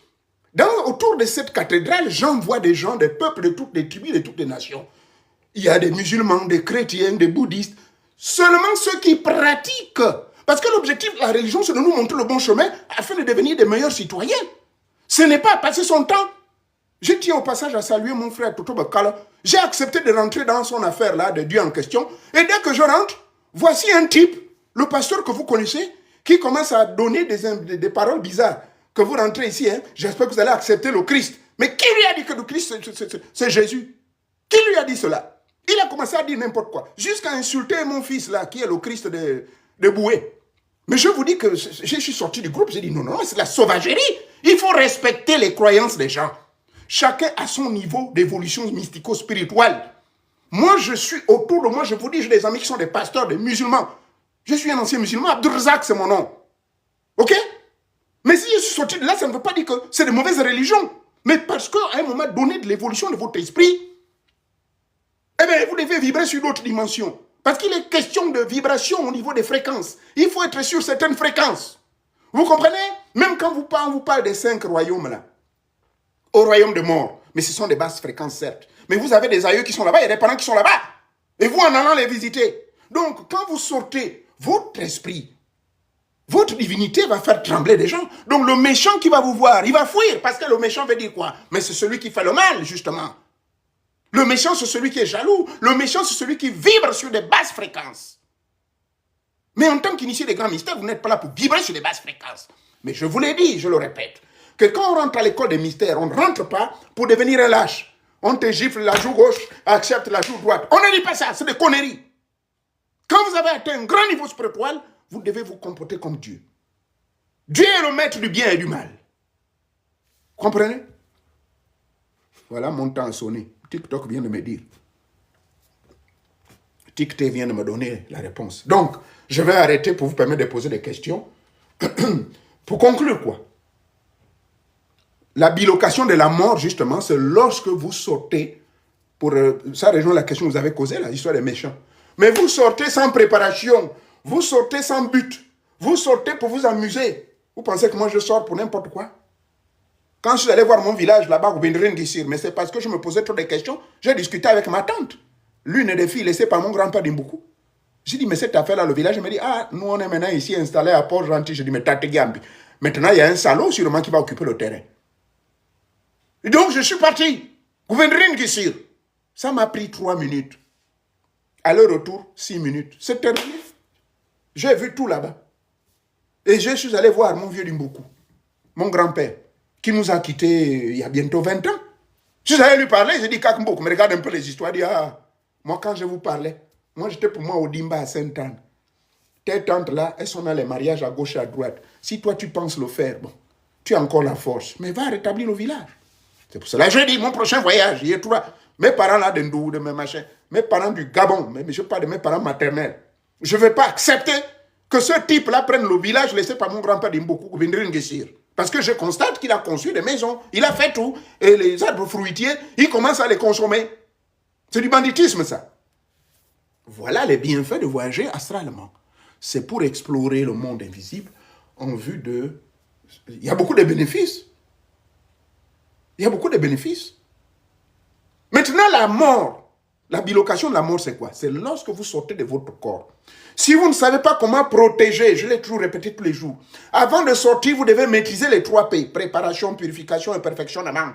Autour de cette cathédrale, Jean voit des gens, des peuples de toutes les tribus, de toutes les nations. Il y a des musulmans, des chrétiens, des bouddhistes. Seulement ceux qui pratiquent. Parce que l'objectif de la religion, c'est de nous montrer le bon chemin afin de devenir des meilleurs citoyens. Ce n'est pas passer son temps. Je tiens au passage à saluer mon frère Toto Bakala. J'ai accepté de rentrer dans son affaire là, de Dieu en question. Et dès que je rentre, voici un type, le pasteur que vous connaissez, qui commence à donner des paroles bizarres. Que vous rentrez ici, hein, j'espère que vous allez accepter le Christ. Mais qui lui a dit que le Christ, c'est Jésus? Qui lui a dit cela? Il a commencé à dire n'importe quoi. Jusqu'à insulter mon fils là, qui est le Christ de Boué. Mais je vous dis que je suis sorti du groupe, j'ai dit non, non, c'est la sauvagerie. Il faut respecter les croyances des gens. Chacun a son niveau d'évolution mystico-spirituelle. Moi, je suis autour de moi, je vous dis, j'ai des amis qui sont des pasteurs, des musulmans. Je suis un ancien musulman, Abdourzak, c'est mon nom. Ok? Mais si je suis sorti de là, ça ne veut pas dire que c'est de mauvaises religions. Mais parce qu'à un moment donné de l'évolution de votre esprit, eh bien, vous devez vibrer sur d'autres dimensions. Parce qu'il est question de vibration au niveau des fréquences. Il faut être sur certaines fréquences. Vous comprenez? Même quand on vous parle des 5 royaumes là, au royaume de mort. Mais ce sont des basses fréquences, certes. Mais vous avez des aïeux qui sont là-bas, il y a des parents qui sont là-bas. Et vous en allant les visiter. Donc, quand vous sortez, votre esprit, votre divinité va faire trembler des gens. Donc, le méchant qui va vous voir, il va fuir. Parce que le méchant veut dire quoi? Mais c'est celui qui fait le mal, justement. Le méchant, c'est celui qui est jaloux. Le méchant, c'est celui qui vibre sur des basses fréquences. Mais en tant qu'initié des grands mystères, vous n'êtes pas là pour vibrer sur des basses fréquences. Mais je vous l'ai dit, je le répète, que quand on rentre à l'école des mystères, on ne rentre pas pour devenir un lâche. On te gifle la joue gauche, accepte la joue droite. On ne dit pas ça, c'est des conneries. Quand vous avez atteint un grand niveau spirituel, vous devez vous comporter comme Dieu. Dieu est le maître du bien et du mal. Comprenez? Voilà, mon temps a sonné. TikTok vient de me dire. TikTok vient de me donner la réponse. Donc, je vais arrêter pour vous permettre de poser des questions. Pour conclure, quoi? La bilocation de la mort, justement, c'est lorsque vous sortez, pour ça rejoint la question que vous avez causée, l'histoire des méchants. Mais vous sortez sans préparation, vous sortez sans but, vous sortez pour vous amuser. Vous pensez que moi je sors pour n'importe quoi? Quand je suis allé voir mon village là-bas, vous viendrez d'ici, mais c'est parce que je me posais trop de questions. J'ai discuté avec ma tante, l'une des filles laissées par mon grand-père d'Imboukou. J'ai dit, mais cette affaire-là, le village, il m'a dit, ah, nous on est maintenant ici installés à Port-Gentil. J'ai dit, mais Tate Gambi, maintenant il y a un salaud sûrement qui va occuper le terrain. Et donc je suis parti. Gouverneur Guissir. Ça m'a pris 3 minutes. Aller-retour, 6 minutes. C'est terminé. J'ai vu tout là-bas. Et je suis allé voir mon vieux Dimboukou, mon grand-père, qui nous a quittés il y a bientôt 20 ans. Je suis allé lui parler, j'ai dit, Kakmbok, mais regarde un peu les histoires. Il dit, ah, moi quand je vous parlais, moi j'étais pour moi au Dimba à Sainte-Anne. Tes tantes là, elles sont dans les mariages à gauche et à droite. Si toi tu penses le faire, bon, tu as encore la force. Mais va rétablir le village. C'est pour cela que je dis, mon prochain voyage, il y a trois. Mes parents là, d'Indou, de mes machins, mes parents du Gabon, mais je parle de mes parents maternels. Je ne vais pas accepter que ce type-là prenne le village laissé par mon grand-père d'Imboukou, Gouverneur Guissir. Parce que je constate qu'il a construit des maisons, il a fait tout. Et les arbres fruitiers, il commence à les consommer. C'est du banditisme, ça. Voilà les bienfaits de voyager astralement. C'est pour explorer le monde invisible en vue de... Il y a beaucoup de bénéfices. Il y a beaucoup de bénéfices. Maintenant, la mort, la bilocation de la mort, c'est quoi? C'est lorsque vous sortez de votre corps. Si vous ne savez pas comment protéger, je l'ai toujours répété tous les jours, avant de sortir, vous devez maîtriser les 3 P, préparation, purification et perfectionnement.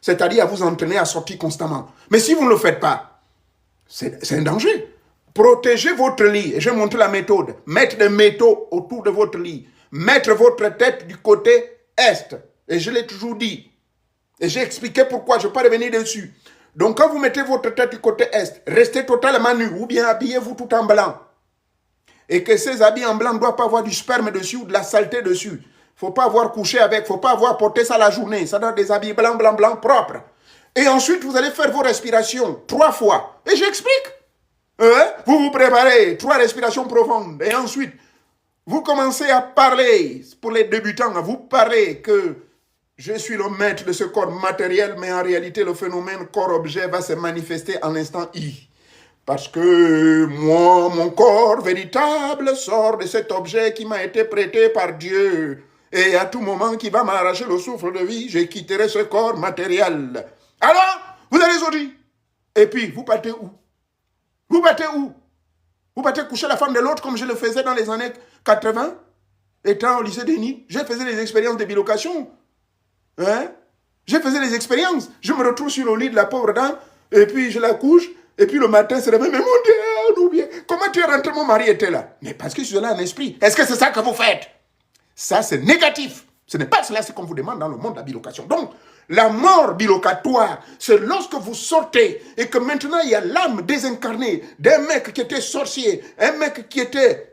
C'est-à-dire à vous entraîner à sortir constamment. Mais si vous ne le faites pas, c'est un danger. Protégez votre lit. Et je vais montrer la méthode. Mettre des métaux autour de votre lit. Mettre votre tête du côté est. Et je l'ai toujours dit. Et j'ai expliqué pourquoi, je ne vais pas revenir dessus. Donc quand vous mettez votre tête du côté est, restez totalement nu ou bien habillez-vous tout en blanc. Et que ces habits en blanc ne doivent pas avoir du sperme dessus ou de la saleté dessus. Il ne faut pas avoir couché avec, il ne faut pas avoir porté ça la journée. Ça doit être des habits blancs, blancs, blancs, propres. Et ensuite, vous allez faire vos respirations 3 fois. Et j'explique. Vous vous préparez, 3 respirations profondes. Et ensuite, vous commencez à parler, pour les débutants, vous parlez que je suis le maître de ce corps matériel, mais en réalité, le phénomène corps-objet va se manifester en l'instant I. Parce que moi, mon corps véritable sort de cet objet qui m'a été prêté par Dieu. Et à tout moment qui va m'arracher le souffle de vie, je quitterai ce corps matériel. Alors, vous allez sortir. Et puis, vous partez où? Vous partez où? Vous partez coucher la femme de l'autre comme je le faisais dans les années 80, étant au lycée Denis. Je faisais des expériences de bilocation. Hein? Je faisais des expériences. Je me retrouve sur le lit de la pauvre dame, et puis je la couche, et puis le matin, c'est réveille, mais mon Dieu, on oublie. Comment tu es rentré, mon mari était là? Mais parce que je suis là en esprit. Est-ce que c'est ça que vous faites? Ça, c'est négatif. Ce n'est pas cela ce qu'on vous demande dans le monde de la bilocation. Donc, la mort bilocatoire, c'est lorsque vous sortez et que maintenant il y a l'âme désincarnée d'un mec qui était sorcier, un mec qui était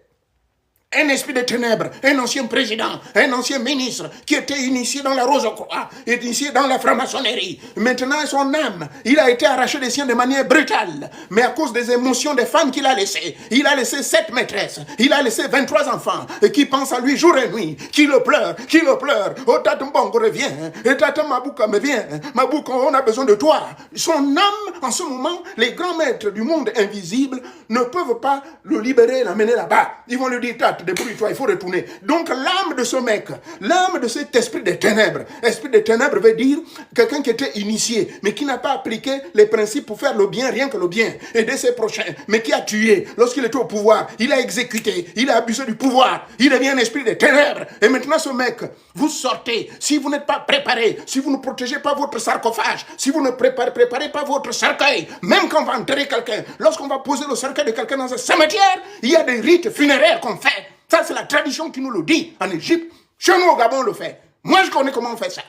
un esprit de ténèbres, un ancien président, un ancien ministre qui était initié dans la Rose-Croix, initié dans la franc-maçonnerie. Maintenant, son âme, il a été arraché des siens de manière brutale, mais à cause des émotions des femmes qu'il a laissées. Il a laissé 7 maîtresses, il a laissé 23 enfants, et qui pensent à lui jour et nuit, qui le pleurent, qui le pleurent. Oh, Tata Mbongo revient, et Tata Mabouka me vient, Mabouka, on a besoin de toi. Son âme, en ce moment, les grands maîtres du monde invisible ne peuvent pas le libérer et l'amener là-bas. Ils vont lui dire, Tata, débrouille-toi, il faut retourner. Donc l'âme de ce mec, l'âme de cet esprit des ténèbres, esprit des ténèbres veut dire quelqu'un qui était initié, mais qui n'a pas appliqué les principes pour faire le bien, rien que le bien, aider ses prochains, mais qui a tué lorsqu'il était au pouvoir, il a exécuté, il a abusé du pouvoir, il devient un esprit des ténèbres. Et maintenant ce mec, vous sortez, si vous n'êtes pas préparé, si vous ne protégez pas votre sarcophage, si vous ne préparez pas votre cercueil, même quand on va enterrer quelqu'un, lorsqu'on va poser le cercueil de quelqu'un dans un cimetière, il y a des rites funéraires qu'on fait. Ça, c'est la tradition qui nous le dit en Égypte. Chez nous, au Gabon, on le fait. Moi, je connais comment on fait ça.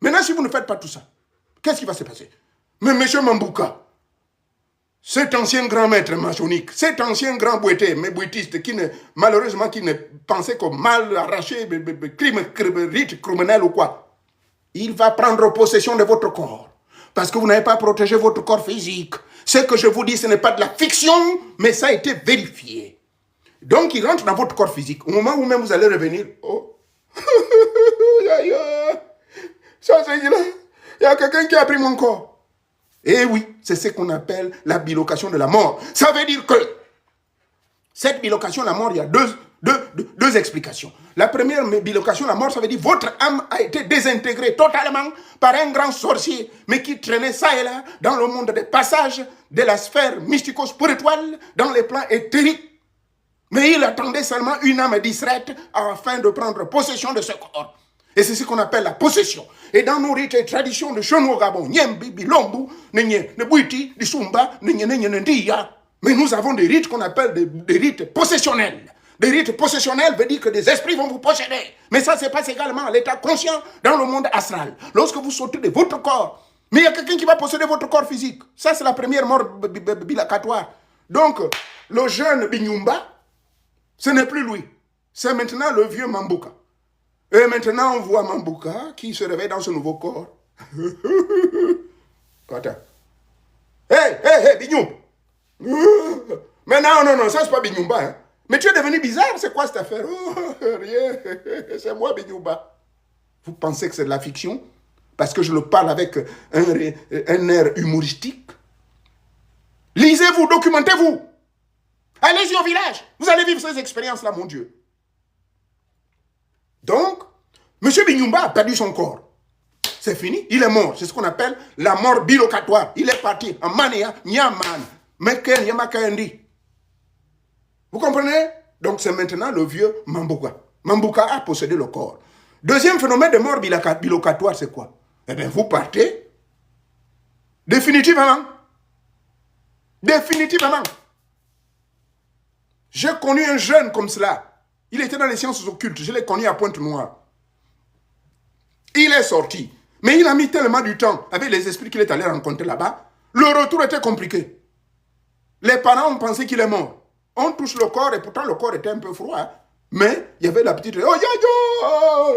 Maintenant, si vous ne faites pas tout ça, qu'est-ce qui va se passer? Mais monsieur Mambouka, cet ancien grand maître maçonnique, cet ancien grand boîtier, mais boîtiste, qui ne, malheureusement, qui ne pensait qu'au mal arraché, crime, rite criminel ou quoi, il va prendre possession de votre corps. Parce que vous n'avez pas protégé votre corps physique. Ce que je vous dis, ce n'est pas de la fiction, mais ça a été vérifié. Donc, il rentre dans votre corps physique. Au moment où même vous allez revenir, oh, ça c'est là, il y a quelqu'un qui a pris mon corps. Et oui, c'est ce qu'on appelle la bilocation de la mort. Ça veut dire que cette bilocation de la mort, il y a deux explications. La première bilocation de la mort, ça veut dire votre âme a été désintégrée totalement par un grand sorcier, mais qui traînait ça et là dans le monde des passages de la sphère mystico-spirituelle, dans les plans éthériques. Mais il attendait seulement une âme distraite afin de prendre possession de ce corps. Et c'est ce qu'on appelle la possession. Et dans nos rites et traditions de chez nous au Gabon, Nyembi, Bilombu, Nebouiti, Disumba, Ndia, mais nous avons des rites qu'on appelle des rites possessionnels. Des rites possessionnels veut dire que des esprits vont vous posséder. Mais ça se passe également à l'état conscient dans le monde astral. Lorsque vous sortez de votre corps, mais il y a quelqu'un qui va posséder votre corps physique. Ça, c'est la première mort bilocatoire. Donc, le jeune Binyumba, ce n'est plus lui. C'est maintenant le vieux Mambouka. Et maintenant, on voit Mambouka qui se réveille dans ce nouveau corps. Attends. Hé, Binyumba. Mais non, ça, c'est pas Binyumba. Hein. Mais tu es devenu bizarre, c'est quoi cette affaire? Oh, rien. C'est moi, Binyumba. Vous pensez que c'est de la fiction? Parce que je le parle avec un air humoristique. Lisez-vous, documentez-vous. Allez-y au village. Vous allez vivre ces expériences-là, mon Dieu. Donc, M. Binyumba a perdu son corps. C'est fini, il est mort. C'est ce qu'on appelle la mort bilocatoire. Il est parti en Mania, Nyaman, Meken, Yamakaendi. Vous comprenez? Donc, c'est maintenant le vieux Mambouka. Mambouka a possédé le corps. Deuxième phénomène de mort bilocatoire, c'est quoi? Eh bien, vous partez définitivement. Définitivement. J'ai connu un jeune comme cela. Il était dans les sciences occultes. Je l'ai connu à Pointe-Noire. Il est sorti. Mais il a mis tellement du temps avec les esprits qu'il est allé rencontrer là-bas. Le retour était compliqué. Les parents ont pensé qu'il est mort. On touche le corps et pourtant le corps était un peu froid. Hein. Mais il y avait la petite... Oh,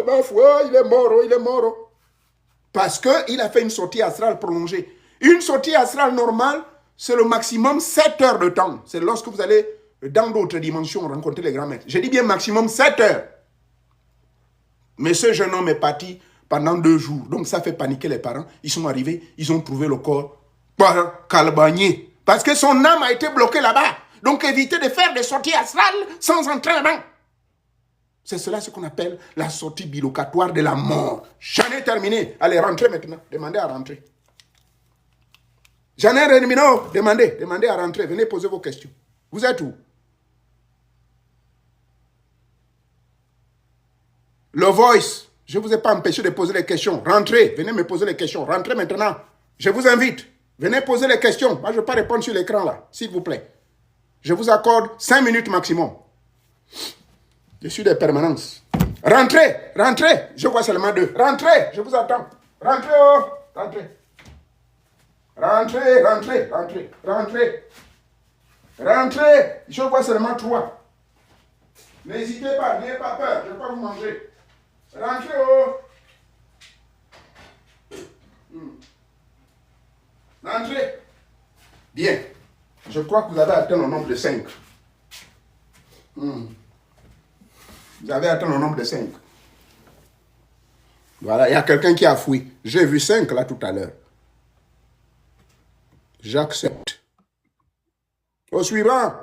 ma foi, il est mort, il est mort. Parce qu'il a fait une sortie astrale prolongée. Une sortie astrale normale, c'est le maximum 7 heures de temps. C'est lorsque vous allez dans d'autres dimensions rencontrer les grands maîtres. J'ai dit bien maximum 7 heures. Mais ce jeune homme est parti pendant 2 jours. Donc ça fait paniquer les parents. Ils sont arrivés, ils ont trouvé le corps par calbagné. Parce que son âme a été bloquée là-bas. Donc évitez de faire des sorties astrales sans entraînement. C'est cela ce qu'on appelle la sortie bilocatoire de la mort. J'en ai terminé. Allez, rentrez maintenant. Demandez à rentrer. J'en ai terminé. Demandez à rentrer. Venez poser vos questions. Vous êtes où? Le Voice. Je ne vous ai pas empêché de poser les questions. Rentrez, venez me poser les questions. Rentrez maintenant. Je vous invite. Venez poser les questions. Moi, je ne vais pas répondre sur l'écran là, s'il vous plaît. Je vous accorde 5 minutes maximum. Je suis de permanence. Rentrez, rentrez. Je vois seulement 2. Rentrez, je vous attends. Rentrez, oh. Rentrez. Rentrez, rentrez, rentrez, rentrez. Rentrez. Je vois seulement 3. N'hésitez pas, n'ayez pas peur. Je ne vais pas vous manger. Rentrez, oh. Rentrez. Bien. Je crois que vous avez atteint le nombre de 5. Vous avez atteint le nombre de 5. Voilà, il y a quelqu'un qui a fouillé. J'ai vu 5 là tout à l'heure. J'accepte. Au suivant.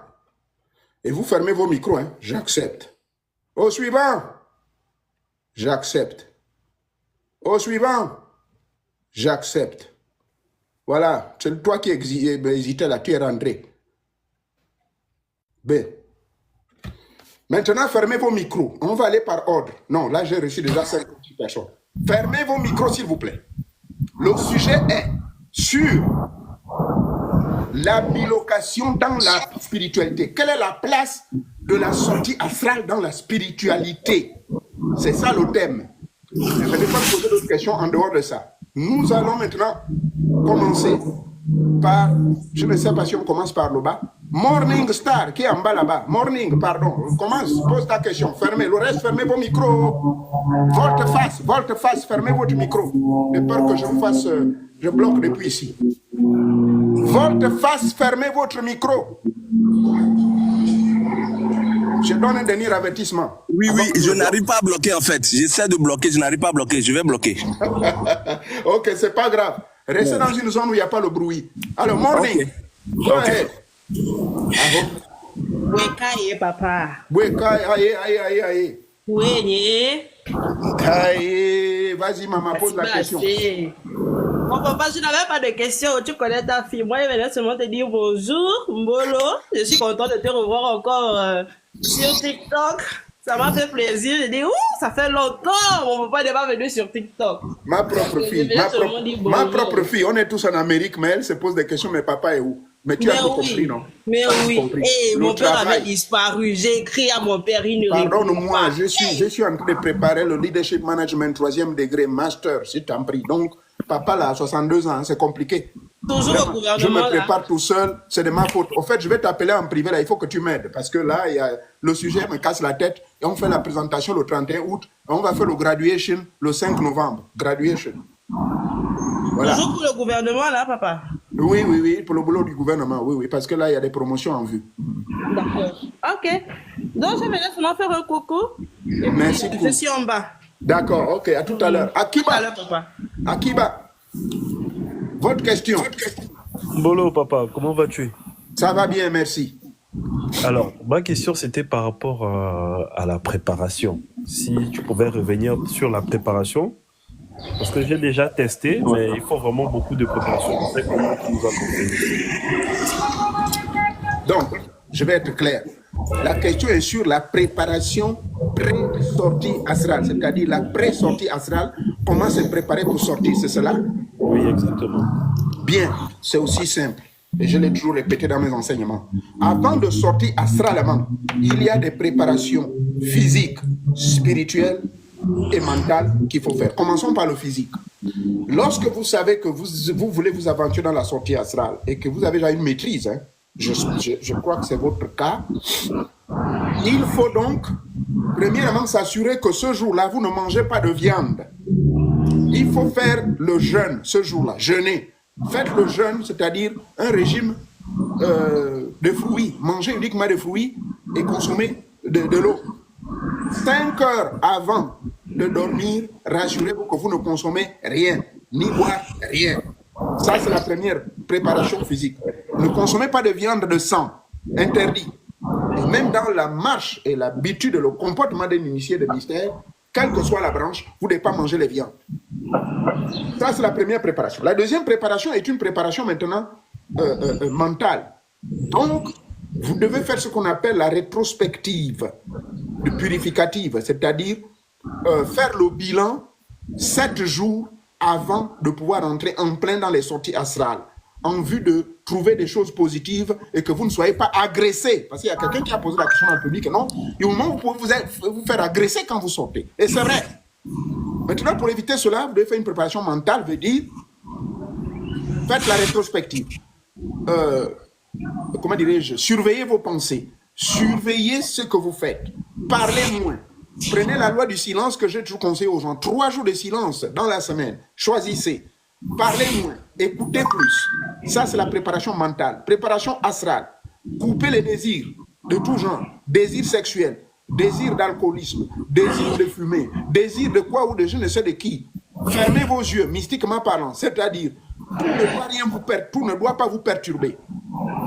Et vous fermez vos micros, hein. J'accepte. Au suivant. J'accepte. Au suivant. J'accepte. Voilà, c'est toi qui hésitais là, tu es rentré. B. Maintenant, fermez vos micros. On va aller par ordre. Non, là, j'ai reçu déjà 5 personnes. Fermez vos micros, s'il vous plaît. Le sujet est sur la bilocation dans la spiritualité. Quelle est la place de la sortie astrale dans la spiritualité? C'est ça le thème. Je ne vais pas poser d'autres questions en dehors de ça. Nous allons maintenant commencer par, je ne sais pas si on commence par le bas. Morning Star, qui est en bas là-bas. Morning, pardon. On commence, pose ta question. Fermez. Le reste, fermez vos micros. Volte-face, fermez votre micro. J'ai peur que je vous fasse, je bloque depuis ici. Volte-face, fermez votre micro. Je donne un dernier avertissement. Oui, je n'arrive pas à bloquer en fait. J'essaie de bloquer, je n'arrive pas à bloquer. Je vais bloquer. Ok, c'est pas grave. Restez dans une zone où il n'y a pas le bruit. Alors, morning. Okay. Go ahead. Wekaye papa. Wekaye, aïe. Oui, Aïe, vas-y maman, pose la question. Mon papa, je n'avais pas de questions. Tu connais ta fille. Moi, je venais seulement te dire bonjour, Mbolo. Je suis content de te revoir encore sur TikTok. Ça m'a fait plaisir. Je dis, ça fait longtemps. Mon papa n'est pas venu sur TikTok. Ma propre fille. Ma propre fille. On est tous en Amérique, mais elle se pose des questions. Mais papa est où? Mais tu as tout compris, non? Mais oui. Et mon père avait disparu. J'ai écrit à mon père, il ne répond pas. Pardonne-moi, je suis en train de préparer le leadership management 3e degré master, si tu en prie. Donc, papa là, 62 ans, c'est compliqué. Toujours au gouvernement. Je me prépare tout seul, c'est de ma faute. Au fait, je vais t'appeler en privé là, il faut que tu m'aides. Parce que là, le sujet me casse la tête. Et on fait la présentation le 31 août. Et on va faire le graduation le 5 novembre. Graduation. Voilà. Toujours pour le gouvernement là, papa? Oui, pour le boulot du gouvernement, oui, parce que là, il y a des promotions en vue. D'accord. Ok. Donc, je vais laisser faire un coucou. Et merci beaucoup. Je suis en bas. D'accord, ok, à tout à l'heure. Akiba. À l'heure, papa. Akiba. Votre question. Bolo, papa, comment vas-tu? Ça va bien, merci. Alors, ma question, c'était par rapport à la préparation. Si tu pouvais revenir sur la préparation, parce que j'ai déjà testé, mais il faut vraiment beaucoup de préparation. C'est comment tu nous as conseillé. Donc, je vais être clair. La question est sur la préparation pré-sortie astrale, c'est-à-dire la pré-sortie astrale. Comment se préparer pour sortir, c'est cela? Oui, exactement. Bien, c'est aussi simple. Et je l'ai toujours répété dans mes enseignements. Avant de sortir astralement, il y a des préparations physiques, spirituelles et mentales qu'il faut faire. Commençons par le physique. Lorsque vous savez que vous voulez vous aventurer dans la sortie astrale et que vous avez déjà une maîtrise, hein, je crois que c'est votre cas, il faut donc, premièrement, s'assurer que ce jour-là, vous ne mangez pas de viande. Il faut faire le jeûne ce jour-là, jeûner. Faites le jeûne, c'est-à-dire un régime de fruits. Mangez uniquement des fruits et consommez de l'eau. 5 heures avant de dormir, rassurez-vous que vous ne consommez rien, ni boire rien. Ça, c'est la première préparation physique. Ne consommez pas de viande de sang, interdit. Et même dans la marche et l'habitude, le comportement d'un initié de mystère, quelle que soit la branche, vous ne devez pas manger les viandes. Ça, c'est la première préparation. La deuxième préparation est une préparation maintenant mentale. Donc, vous devez faire ce qu'on appelle la rétrospective purificative, c'est-à-dire faire le bilan 7 jours avant de pouvoir entrer en plein dans les sorties astrales, en vue de trouver des choses positives et que vous ne soyez pas agressé. Parce qu'il y a quelqu'un qui a posé la question dans le public, non? Et au moment où vous pouvez vous faire agresser quand vous sortez. Et c'est vrai. Maintenant, pour éviter cela, vous devez faire une préparation mentale, veut dire, faites la rétrospective. Comment dirais-je? Surveillez vos pensées. Surveillez ce que vous faites. Parlez moins. Prenez la loi du silence que j'ai toujours conseillé aux gens. 3 jours de silence dans la semaine. Choisissez. Parlez moins. Écoutez plus. Ça, c'est la préparation mentale. Préparation astrale. Coupez les désirs de tout genre. Désirs sexuels, désir d'alcoolisme, désir de fumer, désir de quoi ou de je ne sais de qui. Fermez vos yeux, mystiquement parlant. C'est-à-dire, tout ne doit rien vous perdre, tout ne doit pas vous perturber.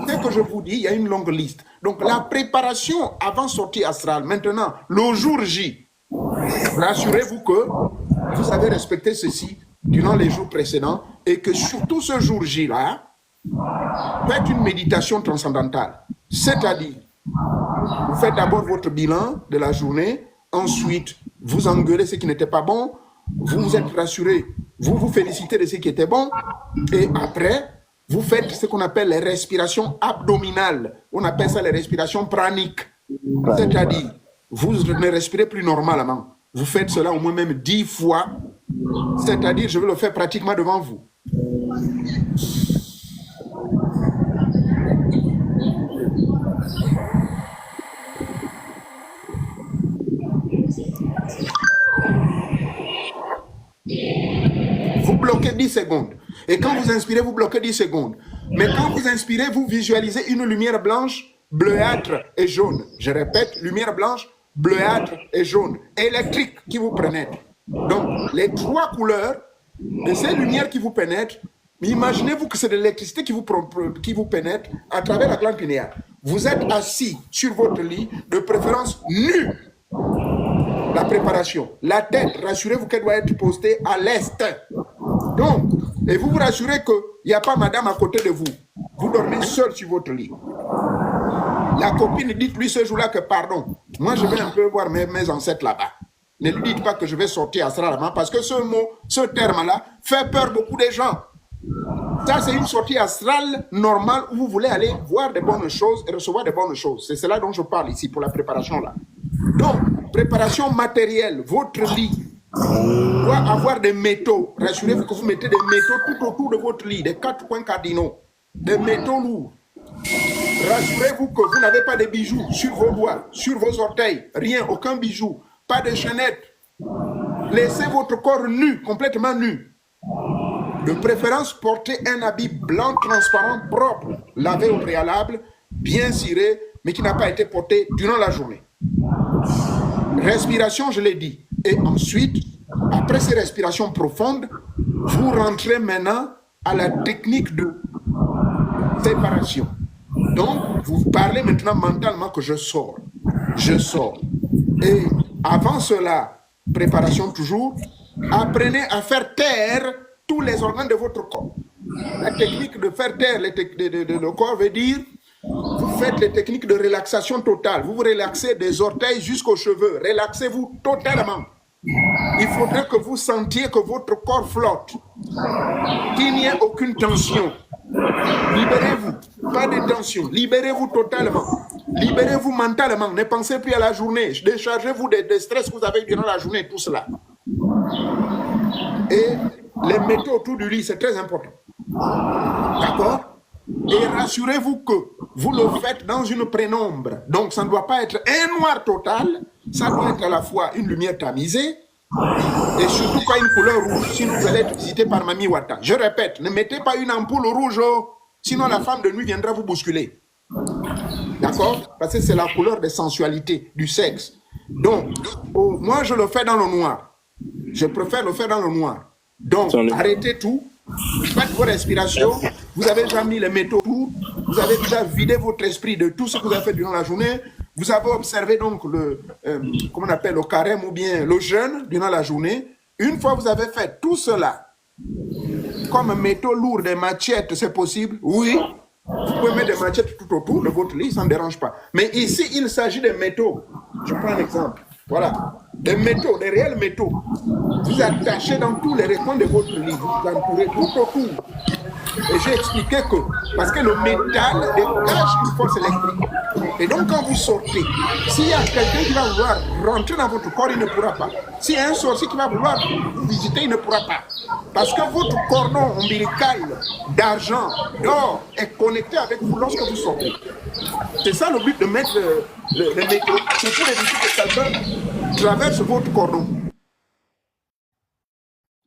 Ce que je vous dis, il y a une longue liste. Donc, la préparation avant sortie astrale. Maintenant, le jour J, rassurez-vous que vous avez respecté ceci durant les jours précédents et que surtout ce jour J-là, faites une méditation transcendantale. C'est-à-dire, vous faites d'abord votre bilan de la journée, ensuite, vous engueulez ce qui n'était pas bon, vous vous êtes rassuré, vous vous félicitez de ce qui était bon, et après, vous faites ce qu'on appelle les respirations abdominales. On appelle ça les respirations praniques. C'est-à-dire, vous ne respirez plus normalement. Vous faites cela au moins même 10 fois. C'est-à-dire, je vais le faire pratiquement devant vous. Vous bloquez 10 secondes. Et quand vous inspirez, vous bloquez 10 secondes. Mais quand vous inspirez, vous visualisez une lumière blanche, bleuâtre et jaune. Je répète, lumière blanche, bleuâtre et jaune, électrique qui vous pénètre. Donc, les 3 couleurs de ces lumières qui vous pénètrent, imaginez-vous que c'est de l'électricité qui vous pénètre à travers la glande pinéale. Vous êtes assis sur votre lit, de préférence nu. La préparation. La tête, rassurez-vous qu'elle doit être postée à l'est. Donc, et vous vous rassurez qu'il n'y a pas madame à côté de vous. Vous dormez seul sur votre lit. La copine, dites-lui ce jour-là que pardon, moi je vais un peu voir mes ancêtres là-bas. Ne lui dites pas que je vais sortir astralement parce que ce mot, ce terme-là, fait peur beaucoup de gens. Ça, c'est une sortie astrale normale où vous voulez aller voir des bonnes choses et recevoir des bonnes choses. C'est cela dont je parle ici pour la préparation là. Donc, préparation matérielle, votre lit doit avoir des métaux. Rassurez-vous que vous mettez des métaux tout autour de votre lit, des 4 points cardinaux, des métaux lourds. Rassurez-vous que vous n'avez pas de bijoux sur vos doigts, sur vos orteils, rien, aucun bijou, pas de chaînette. Laissez votre corps nu, complètement nu. De préférence, portez un habit blanc transparent, propre, lavé au préalable, bien ciré, mais qui n'a pas été porté durant la journée. Respiration, je l'ai dit. Et ensuite, après ces respirations profondes, vous rentrez maintenant à la technique de séparation. Donc, vous parlez maintenant mentalement que je sors. Je sors. Et avant cela, préparation toujours, apprenez à faire taire tous les organes de votre corps. La technique de faire taire le corps veut dire, vous faites les techniques de relaxation totale. Vous vous relaxez des orteils jusqu'aux cheveux. Relaxez-vous totalement. Il faudrait que vous sentiez que votre corps flotte. Qu'il n'y ait aucune tension. Libérez-vous. Pas de tension. Libérez-vous totalement. Libérez-vous mentalement. Ne pensez plus à la journée. Déchargez-vous des stress que vous avez durant la journée. Tout cela. Et les métaux autour du lit, c'est très important. D'accord? Et rassurez-vous que vous le faites dans une pénombre. Donc, ça ne doit pas être un noir total. Ça doit être à la fois une lumière tamisée et surtout pas une couleur rouge. Sinon, vous allez être visité par Mami Wata. Je répète, ne mettez pas une ampoule rouge. Sinon, la femme de nuit viendra vous bousculer. D'accord? Parce que c'est la couleur de sensualité, du sexe. Donc, moi, je le fais dans le noir. Je préfère le faire dans le noir. Donc, arrêtez tout. Faites vos respirations. Vous avez déjà mis les métaux autour. Vous avez déjà vidé votre esprit de tout ce que vous avez fait durant la journée. Vous avez observé donc comment on appelle, le carême ou bien le jeûne durant la journée. Une fois que vous avez fait tout cela, comme métaux lourds, des machettes, c'est possible. Oui, vous pouvez mettre des machettes tout autour de votre lit, ça ne dérange pas. Mais ici, il s'agit de métaux. Je prends un exemple. Voilà. Des métaux, des réels métaux. Vous attachez dans tous les recoins de votre lit. Vous entourez tout autour. Et j'ai expliqué que, parce que le métal dégage une force électrique. Et donc, quand vous sortez, s'il y a quelqu'un qui va vouloir rentrer dans votre corps, il ne pourra pas. S'il y a un sorcier qui va vouloir vous visiter, il ne pourra pas. Parce que votre cordon ombilical d'argent, d'or, est connecté avec vous lorsque vous sortez. C'est ça le but de mettre le métaux. C'est pour éviter que quelqu'un traverse votre cordon.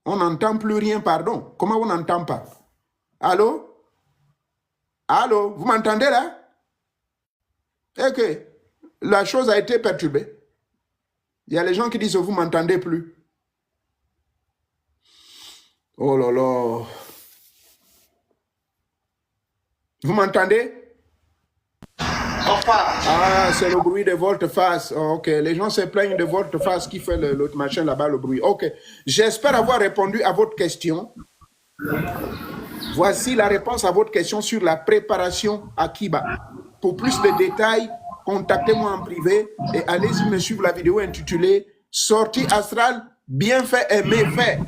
On n'entend plus rien, pardon. Comment on n'entend pas? Allô? Allô? Vous m'entendez là? Ok. La chose a été perturbée. Il y a les gens qui disent vous m'entendez plus. Oh là là. Vous m'entendez? Ah, c'est le bruit de volte-face. Oh, ok. Les gens se plaignent de volte-face qui fait l'autre machin là-bas, le bruit. Ok. J'espère avoir répondu à votre question. Voici la réponse à votre question sur la préparation à Kiba. Pour plus de détails, contactez-moi en privé et allez-y me suivre la vidéo intitulée « Sortie astrale, bien fait et méfait ».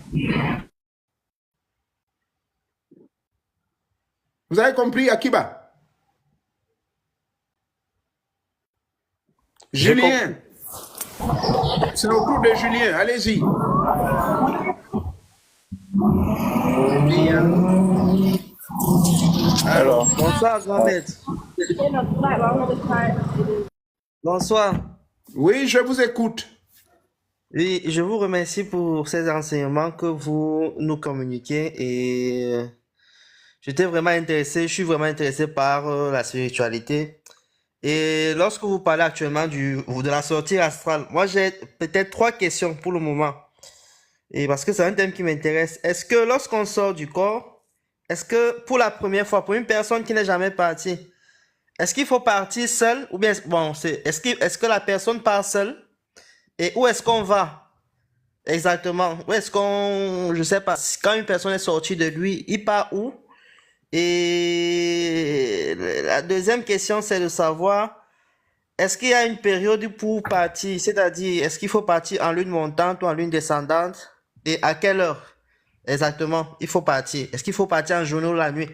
Vous avez compris, Akiba? Julien. C'est au tour de Julien, allez-y. Alors, bonsoir, grand maître. Bonsoir. Oui, je vous écoute. Oui, je vous remercie pour ces enseignements que vous nous communiquez et j'étais vraiment intéressé, je suis vraiment intéressé par la spiritualité. Et lorsque vous parlez actuellement de la sortie astrale, moi j'ai peut-être 3 questions pour le moment. Et parce que c'est un thème qui m'intéresse. Est-ce que lorsqu'on sort du corps, est-ce que pour la première fois, pour une personne qui n'est jamais partie, est-ce qu'il faut partir seul ou bien bon, est-ce que la personne part seule et où est-ce qu'on va exactement? Où est-ce qu'on, je sais pas, quand une personne est sortie de lui, il part où? Et la deuxième question, c'est de savoir, est-ce qu'il y a une période pour partir, c'est-à-dire, est-ce qu'il faut partir en lune montante ou en lune descendante? Et à quelle heure exactement il faut partir? Est-ce qu'il faut partir en journée ou la nuit?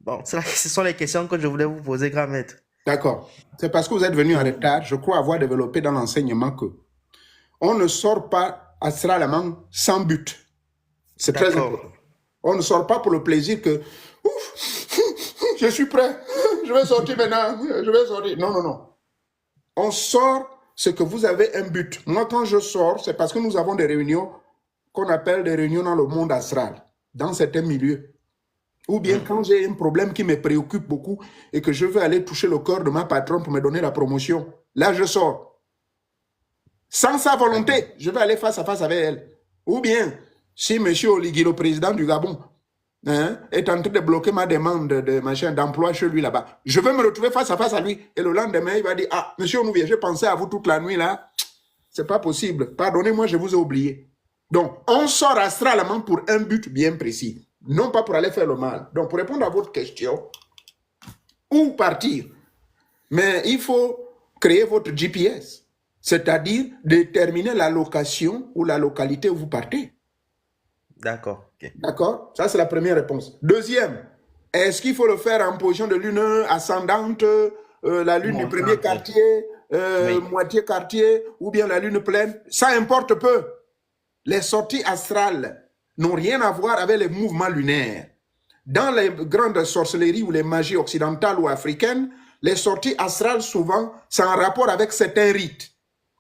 Bon, ce sont les questions que je voulais vous poser, grand maître. D'accord. C'est parce que vous êtes venu en retard. Je crois avoir développé dans l'enseignement que on ne sort pas astralement sans but. C'est très important. On ne sort pas pour le plaisir que je suis prêt, je vais sortir maintenant, je vais sortir. Non, non, non. On sort, c'est que vous avez un but. Moi, quand je sors, c'est parce que nous avons des réunions qu'on appelle des réunions dans le monde astral, dans certains milieux. Ou bien quand j'ai un problème qui me préoccupe beaucoup et que je veux aller toucher le cœur de ma patronne pour me donner la promotion, là, je sors. Sans sa volonté, je vais aller face à face avec elle. Ou bien, si M. Oligui, le président du Gabon, est en train de bloquer ma demande d'emploi chez lui là-bas, je vais me retrouver face à face à lui. Et le lendemain, il va dire, ah, monsieur Onouvier, j'ai pensé à vous toute la nuit là. C'est pas possible. Pardonnez-moi, je vous ai oublié. Donc, on sort astralement pour un but bien précis. Non pas pour aller faire le mal. Donc, pour répondre à votre question, où partir? Mais il faut créer votre GPS. C'est-à-dire déterminer la location ou la localité où vous partez. D'accord. Okay. D'accord? Ça, c'est la première réponse. Deuxième, est-ce qu'il faut le faire en position de lune ascendante, la lune du premier quartier, moitié quartier, ou bien la lune pleine? Ça importe peu. Les sorties astrales n'ont rien à voir avec les mouvements lunaires. Dans les grandes sorcelleries ou les magies occidentales ou africaines, les sorties astrales, souvent, c'est en rapport avec certains rites.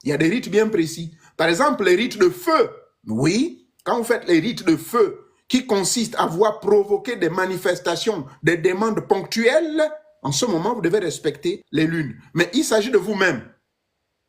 Il y a des rites bien précis. Par exemple, les rites de feu. Oui, quand vous faites les rites de feu, qui consistent à voir provoquer des manifestations, des demandes ponctuelles, en ce moment, vous devez respecter les lunes. Mais il s'agit de vous-même,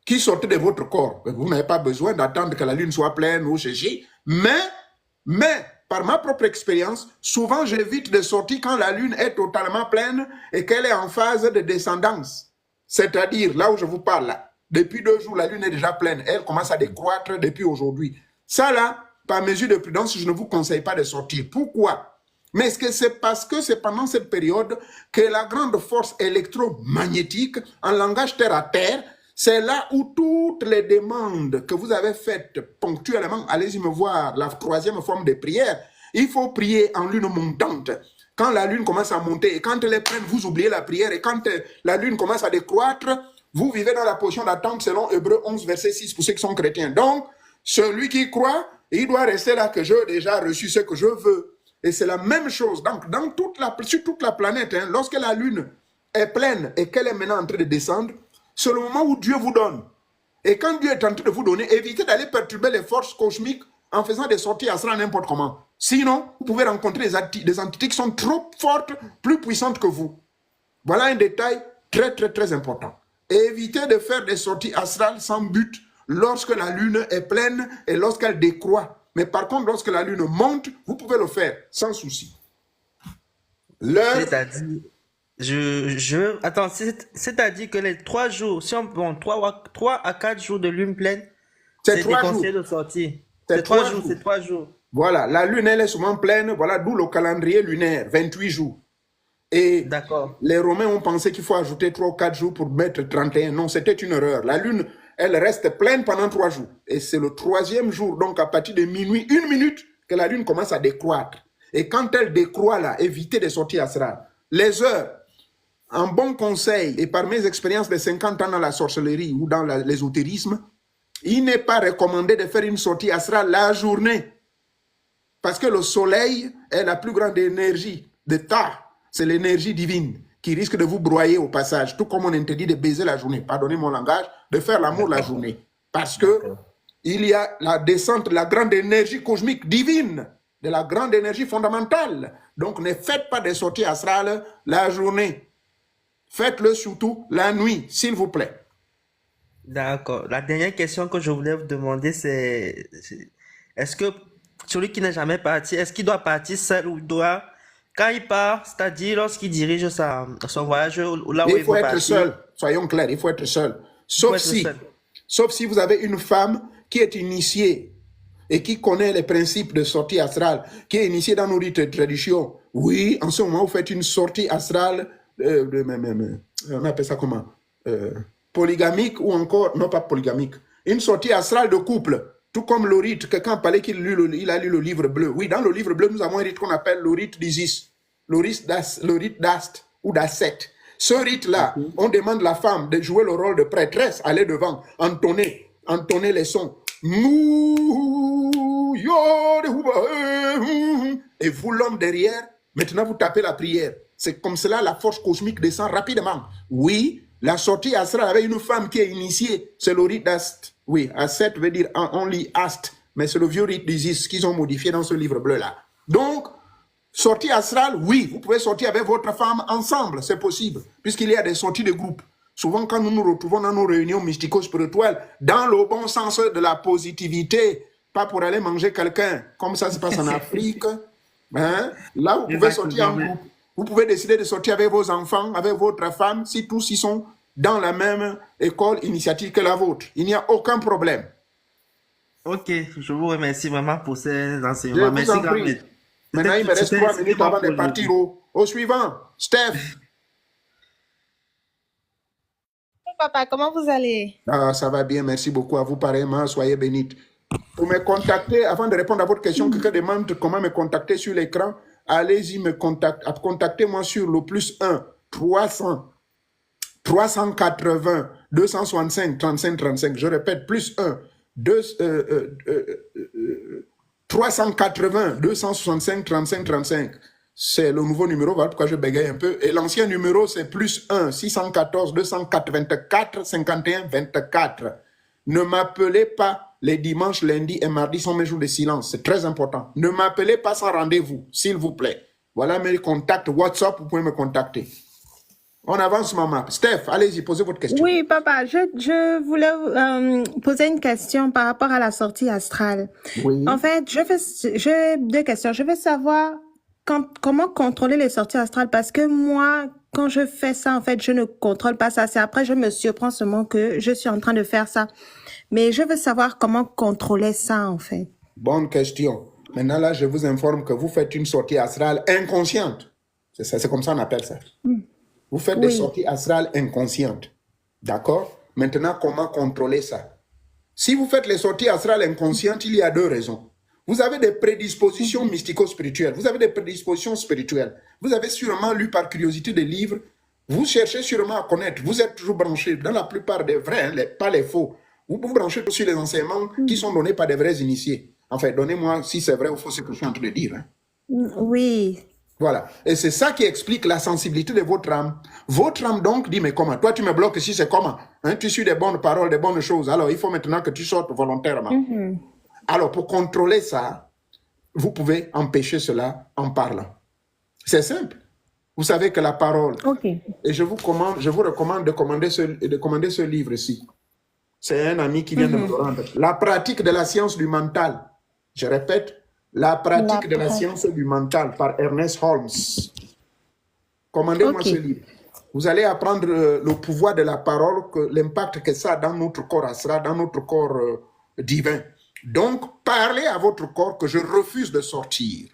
qui sortez de votre corps. Vous n'avez pas besoin d'attendre que la lune soit pleine ou ceci. Mais, par ma propre expérience, souvent j'évite de sortir quand la lune est totalement pleine et qu'elle est en phase de descendance. C'est-à-dire, là où je vous parle, là, depuis 2 jours, la lune est déjà pleine. Elle commence à décroître depuis aujourd'hui. Ça, là, par mesure de prudence, je ne vous conseille pas de sortir. Pourquoi? Mais est-ce que c'est parce que c'est pendant cette période que la grande force électromagnétique, en langage terre à terre, C'est là où toutes les demandes que vous avez faites ponctuellement, allez-y me voir, la troisième forme de prière, il faut prier en lune montante. Quand la lune commence à monter et quand elle est pleine, vous oubliez la prière. Et quand la lune commence à décroître, vous vivez dans la position d'attente selon Hébreux 11, verset 6 pour ceux qui sont chrétiens. Donc, celui qui croit, il doit rester là que j'ai déjà reçu ce que je veux. Et c'est la même chose. Donc, sur toute la planète, hein, lorsque la lune est pleine et qu'elle est maintenant en train de descendre, c'est le moment où Dieu vous donne. Et quand Dieu est en train de vous donner, évitez d'aller perturber les forces cosmiques en faisant des sorties astrales n'importe comment. Sinon, vous pouvez rencontrer des entités qui sont trop fortes, plus puissantes que vous. Voilà un détail très, très, très important. Et évitez de faire des sorties astrales sans but lorsque la lune est pleine et lorsqu'elle décroît. Mais par contre, lorsque la lune monte, vous pouvez le faire sans souci. C'est-à-dire, attends, c'est-à-dire que les 3 jours, si on prend 3 à 4 jours de lune pleine, c'est c'est 3 jours. déconseillé de sortir. C'est C'est 3 3 jours, jours. c'est 3 jours. Voilà, la lune, elle est souvent pleine. Voilà, d'où le calendrier lunaire, 28 jours. Et D'accord. les Romains ont pensé qu'il faut ajouter 3 ou 4 jours pour mettre 31. Non, c'était une erreur. La lune, elle reste pleine pendant 3 jours. Et c'est le 3e jour, donc à partir de minuit, 1 minute, que la lune commence à décroître. Et quand elle décroît là, évitez des sorties astrales. Les heures, un bon conseil, et par mes expériences de 50 ans dans la sorcellerie ou dans l'ésotérisme, il n'est pas recommandé de faire une sortie astrale la journée. Parce que le soleil est la plus grande énergie de Ta. C'est l'énergie divine qui risque de vous broyer au passage. Tout comme on interdit de baiser la journée, pardonnez mon langage, de faire l'amour la journée. Parce que il y a la descente de la grande énergie cosmique divine, de la grande énergie fondamentale. Donc ne faites pas des sorties astrales la journée. Faites-le surtout la nuit, s'il vous plaît. D'accord. La dernière question que je voulais vous demander, est-ce que celui qui n'est jamais parti, est-ce qu'il doit partir seul ou doit, quand il part, c'est-à-dire lorsqu'il dirige son voyage là où Il il faut veut être partir, seul, soyons clairs, il faut être seul. il faut être seul. Sauf si vous avez une femme qui est initiée et qui connaît les principes de sortie astrale, qui est initiée dans nos rites et traditions. Oui, en ce moment, vous faites une sortie astrale, on appelle ça comment? Polygamique ou encore, non pas polygamique, une sortie astrale de couple. Tout comme le rite, quelqu'un parlait qu'il a lu le livre bleu. Oui, dans le livre bleu, nous avons un rite qu'on appelle le rite d'Isis, le rite d'Ast ou d'Asset. Ce rite-là, on demande la femme de jouer le rôle de prêtresse, aller devant, entonner les sons. Et vous, l'homme derrière, maintenant vous tapez la prière. C'est comme cela la force cosmique descend rapidement. Oui, la sortie astrale avec une femme qui est initiée, c'est le rite d'Ast. Oui, Asset veut dire on lit Ast, mais c'est le vieux rite d'Isis qu'ils ont modifié dans ce livre bleu-là. Donc, sortie astrale, oui, vous pouvez sortir avec votre femme ensemble, c'est possible, puisqu'il y a des sorties de groupe. Souvent, quand nous nous retrouvons dans nos réunions mystico-spirituelles, dans le bon sens de la positivité, pas pour aller manger quelqu'un, comme ça se passe en Afrique, hein? Là, vous pouvez sortir en groupe. Vous pouvez décider de sortir avec vos enfants, avec votre femme, si tous y sont dans la même école initiatique que la vôtre. Il n'y a aucun problème. Ok, je vous remercie vraiment pour ces Je enseignements. vous Merci en grand. prie. Maintenant, il me reste 3 minutes avant de partir au suivant. Steph. Papa, comment vous allez? Ah, ça va bien, merci beaucoup à vous pareillement, soyez bénites. Pour me contacter, avant de répondre à votre question, quelqu'un demande comment me contacter sur l'écran, allez-y me contactez-moi sur le +1 380 265 35 35. Je répète, +1 380 265 35 35. C'est le nouveau numéro, voilà pourquoi je bégaye un peu. Et l'ancien numéro, c'est +1 614 284 51 24. Ne m'appelez pas les dimanches, lundis et mardis sont mes jours de silence. C'est très important. Ne m'appelez pas sans rendez-vous, s'il vous plaît. Voilà mes contacts WhatsApp, vous pouvez me contacter. On avance, maman. Steph, allez-y, posez votre question. Oui, papa, je voulais poser une question par rapport à la sortie astrale. Oui. En fait, j'ai 2 questions. Je veux savoir comment contrôler les sorties astrales parce que moi, quand je fais ça, en fait, je ne contrôle pas ça. C'est après, je me surprends seulement que je suis en train de faire ça. Mais je veux savoir comment contrôler ça, en fait. Bonne question. Maintenant, là, je vous informe que vous faites une sortie astrale inconsciente. C'est comme ça qu'on appelle ça. Vous faites des sorties astrales inconscientes. D'accord? Maintenant, comment contrôler ça? Si vous faites les sorties astrales inconscientes, il y a 2 raisons. Vous avez des prédispositions mystico-spirituelles, vous avez des prédispositions spirituelles. Vous avez sûrement lu par curiosité des livres, vous cherchez sûrement à connaître, vous êtes toujours branché dans la plupart des vrais, hein, pas les faux. Vous vous branchez sur les enseignements qui sont donnés par des vrais initiés. Enfin, donnez-moi si c'est vrai ou faux ce que je suis en train de dire. Hein. Oui. Voilà. Et c'est ça qui explique la sensibilité de votre âme. Votre âme donc dit, mais comment? Toi, tu me bloques ici, c'est comment? Hein, tu suis des bonnes paroles, des bonnes choses. Alors, il faut maintenant que tu sortes volontairement. Alors, pour contrôler ça, vous pouvez empêcher cela en parlant. C'est simple. Vous savez que la parole... Ok. Et je vous recommande de commander ce livre-ci. C'est un ami qui vient de me le rendre. La pratique de la science du mental. Je répète, la pratique de la science du mental par Ernest Holmes. Commandez-moi ce livre. Vous allez apprendre le pouvoir de la parole, l'impact que ça a dans notre corps astral, dans notre corps divin. Donc, parlez à votre corps que je refuse de sortir.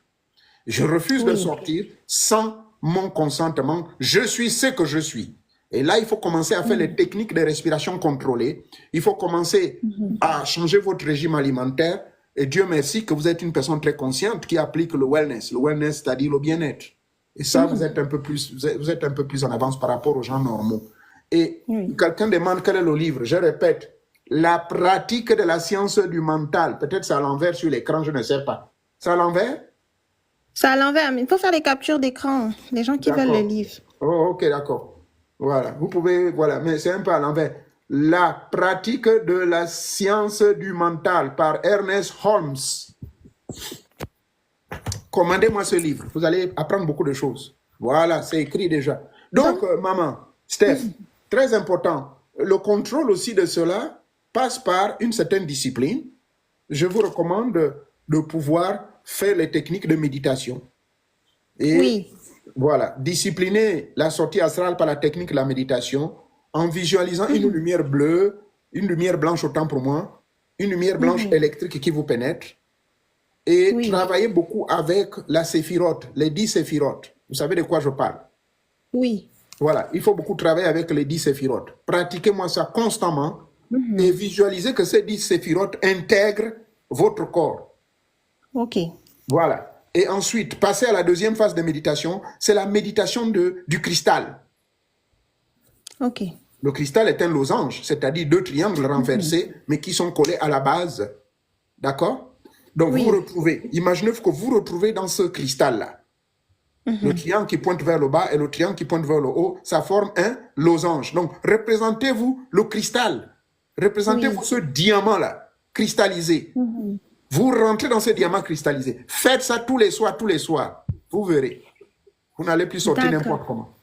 Je refuse de sortir sans mon consentement. Je suis ce que je suis. Et là, il faut commencer à faire les techniques de respiration contrôlée. Il faut commencer à changer votre régime alimentaire. Et Dieu merci que vous êtes une personne très consciente qui applique le wellness. Le wellness, c'est-à-dire le bien-être. Et ça, vous êtes un peu plus en avance par rapport aux gens normaux. Et quelqu'un demande quel est le livre. Je répète, la pratique de la science du mental. Peut-être c'est à l'envers sur l'écran, je ne sais pas. C'est à l'envers? C'est à l'envers, mais il faut faire les captures d'écran. Les gens qui veulent le livre. Oh, ok, d'accord. Voilà, vous pouvez, voilà, mais c'est un peu à l'envers. La pratique de la science du mental par Ernest Holmes. Commandez-moi ce livre, vous allez apprendre beaucoup de choses. Voilà, c'est écrit déjà. Donc, maman, Steph, très important, le contrôle aussi de cela passe par une certaine discipline. Je vous recommande de pouvoir faire les techniques de méditation. Et voilà, discipliner la sortie astrale par la technique de la méditation en visualisant une lumière bleue, une lumière blanche autant pour moi, une lumière blanche électrique qui vous pénètre et travailler beaucoup avec la séphirote, les 10 séphirotes. Vous savez de quoi je parle? Oui. Voilà, il faut beaucoup travailler avec les 10 séphirotes. Pratiquez-moi ça constamment et visualisez que ces 10 séphirotes intègrent votre corps. Ok. Voilà. Et ensuite, passer à la deuxième phase de méditation, c'est la méditation du cristal. Ok. Le cristal est un losange, c'est-à-dire 2 triangles renversés, mais qui sont collés à la base. D'accord? Donc, vous retrouvez, imaginez que vous retrouvez dans ce cristal-là. Le triangle qui pointe vers le bas et le triangle qui pointe vers le haut, ça forme un losange. Donc, représentez-vous le cristal. Représentez-vous ce diamant-là, cristallisé. Vous rentrez dans ce diamant cristallisé. Faites ça tous les soirs. Vous verrez. Vous n'allez plus sortir n'importe comment.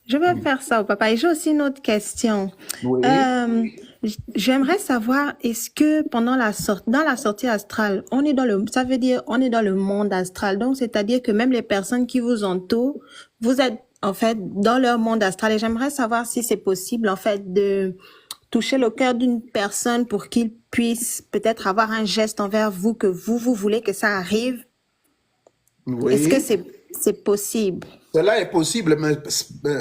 Je vais faire ça au papa. Et j'ai aussi une autre question. Oui. J'aimerais savoir, est-ce que pendant dans la sortie astrale, ça veut dire, on est dans le monde astral. Donc, c'est-à-dire que même les personnes qui vous entourent, vous êtes, en fait, dans leur monde astral. Et j'aimerais savoir si c'est possible, en fait, de toucher le cœur d'une personne pour qu'il puisse peut-être avoir un geste envers vous, que vous voulez que ça arrive. Oui. Est-ce que c'est possible? Cela est possible, mais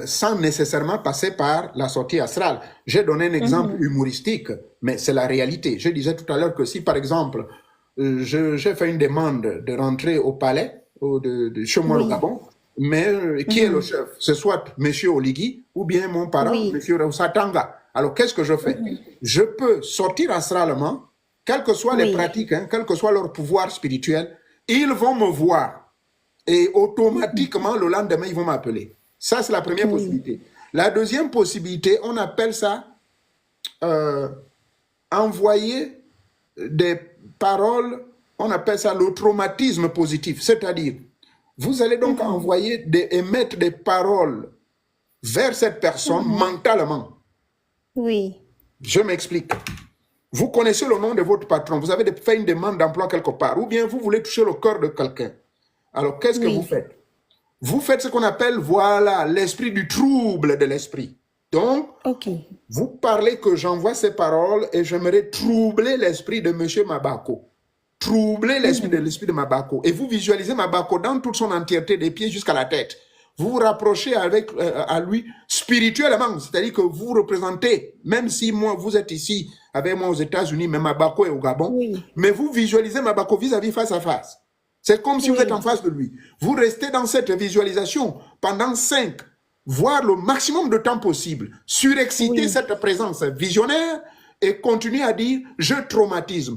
sans nécessairement passer par la sortie astrale. J'ai donné un exemple humoristique, mais c'est la réalité. Je disais tout à l'heure que si, par exemple, j'ai fait une demande de rentrer au palais de chez moi au Gabon, mais qui est le chef? C'est soit M. Oligui ou bien mon parent, M. Reussatanga. Alors, qu'est-ce que je fais? Je peux sortir astralement, quelles que soient les pratiques, quel que soit leur pouvoir spirituel, ils vont me voir. Et automatiquement, le lendemain, ils vont m'appeler. Ça, c'est la première possibilité. La deuxième possibilité, on appelle ça envoyer des paroles, on appelle ça le traumatisme positif. C'est-à-dire, vous allez donc émettre des paroles vers cette personne mentalement. Oui. Je m'explique. Vous connaissez le nom de votre patron, vous avez fait une demande d'emploi quelque part, ou bien vous voulez toucher le cœur de quelqu'un. Alors, qu'est-ce que vous faites? Vous faites ce qu'on appelle, voilà, l'esprit du trouble de l'esprit. Donc, vous parlez que j'envoie ces paroles et j'aimerais troubler l'esprit de M. Mabako. Troubler l'esprit de Mabako. Et vous visualisez Mabako dans toute son entièreté, des pieds jusqu'à la tête. vous vous rapprochez à lui spirituellement, c'est-à-dire que vous représentez, même si moi, vous êtes ici avec moi aux États-Unis, mais Mabako est au Gabon, Oui. mais vous visualisez Mabako vis-à-vis face à face. C'est comme si vous êtes Oui. en face de lui. Vous restez dans cette visualisation pendant 5, voire le maximum de temps possible. Surexciter Oui. cette présence visionnaire et continuer à dire « je traumatise,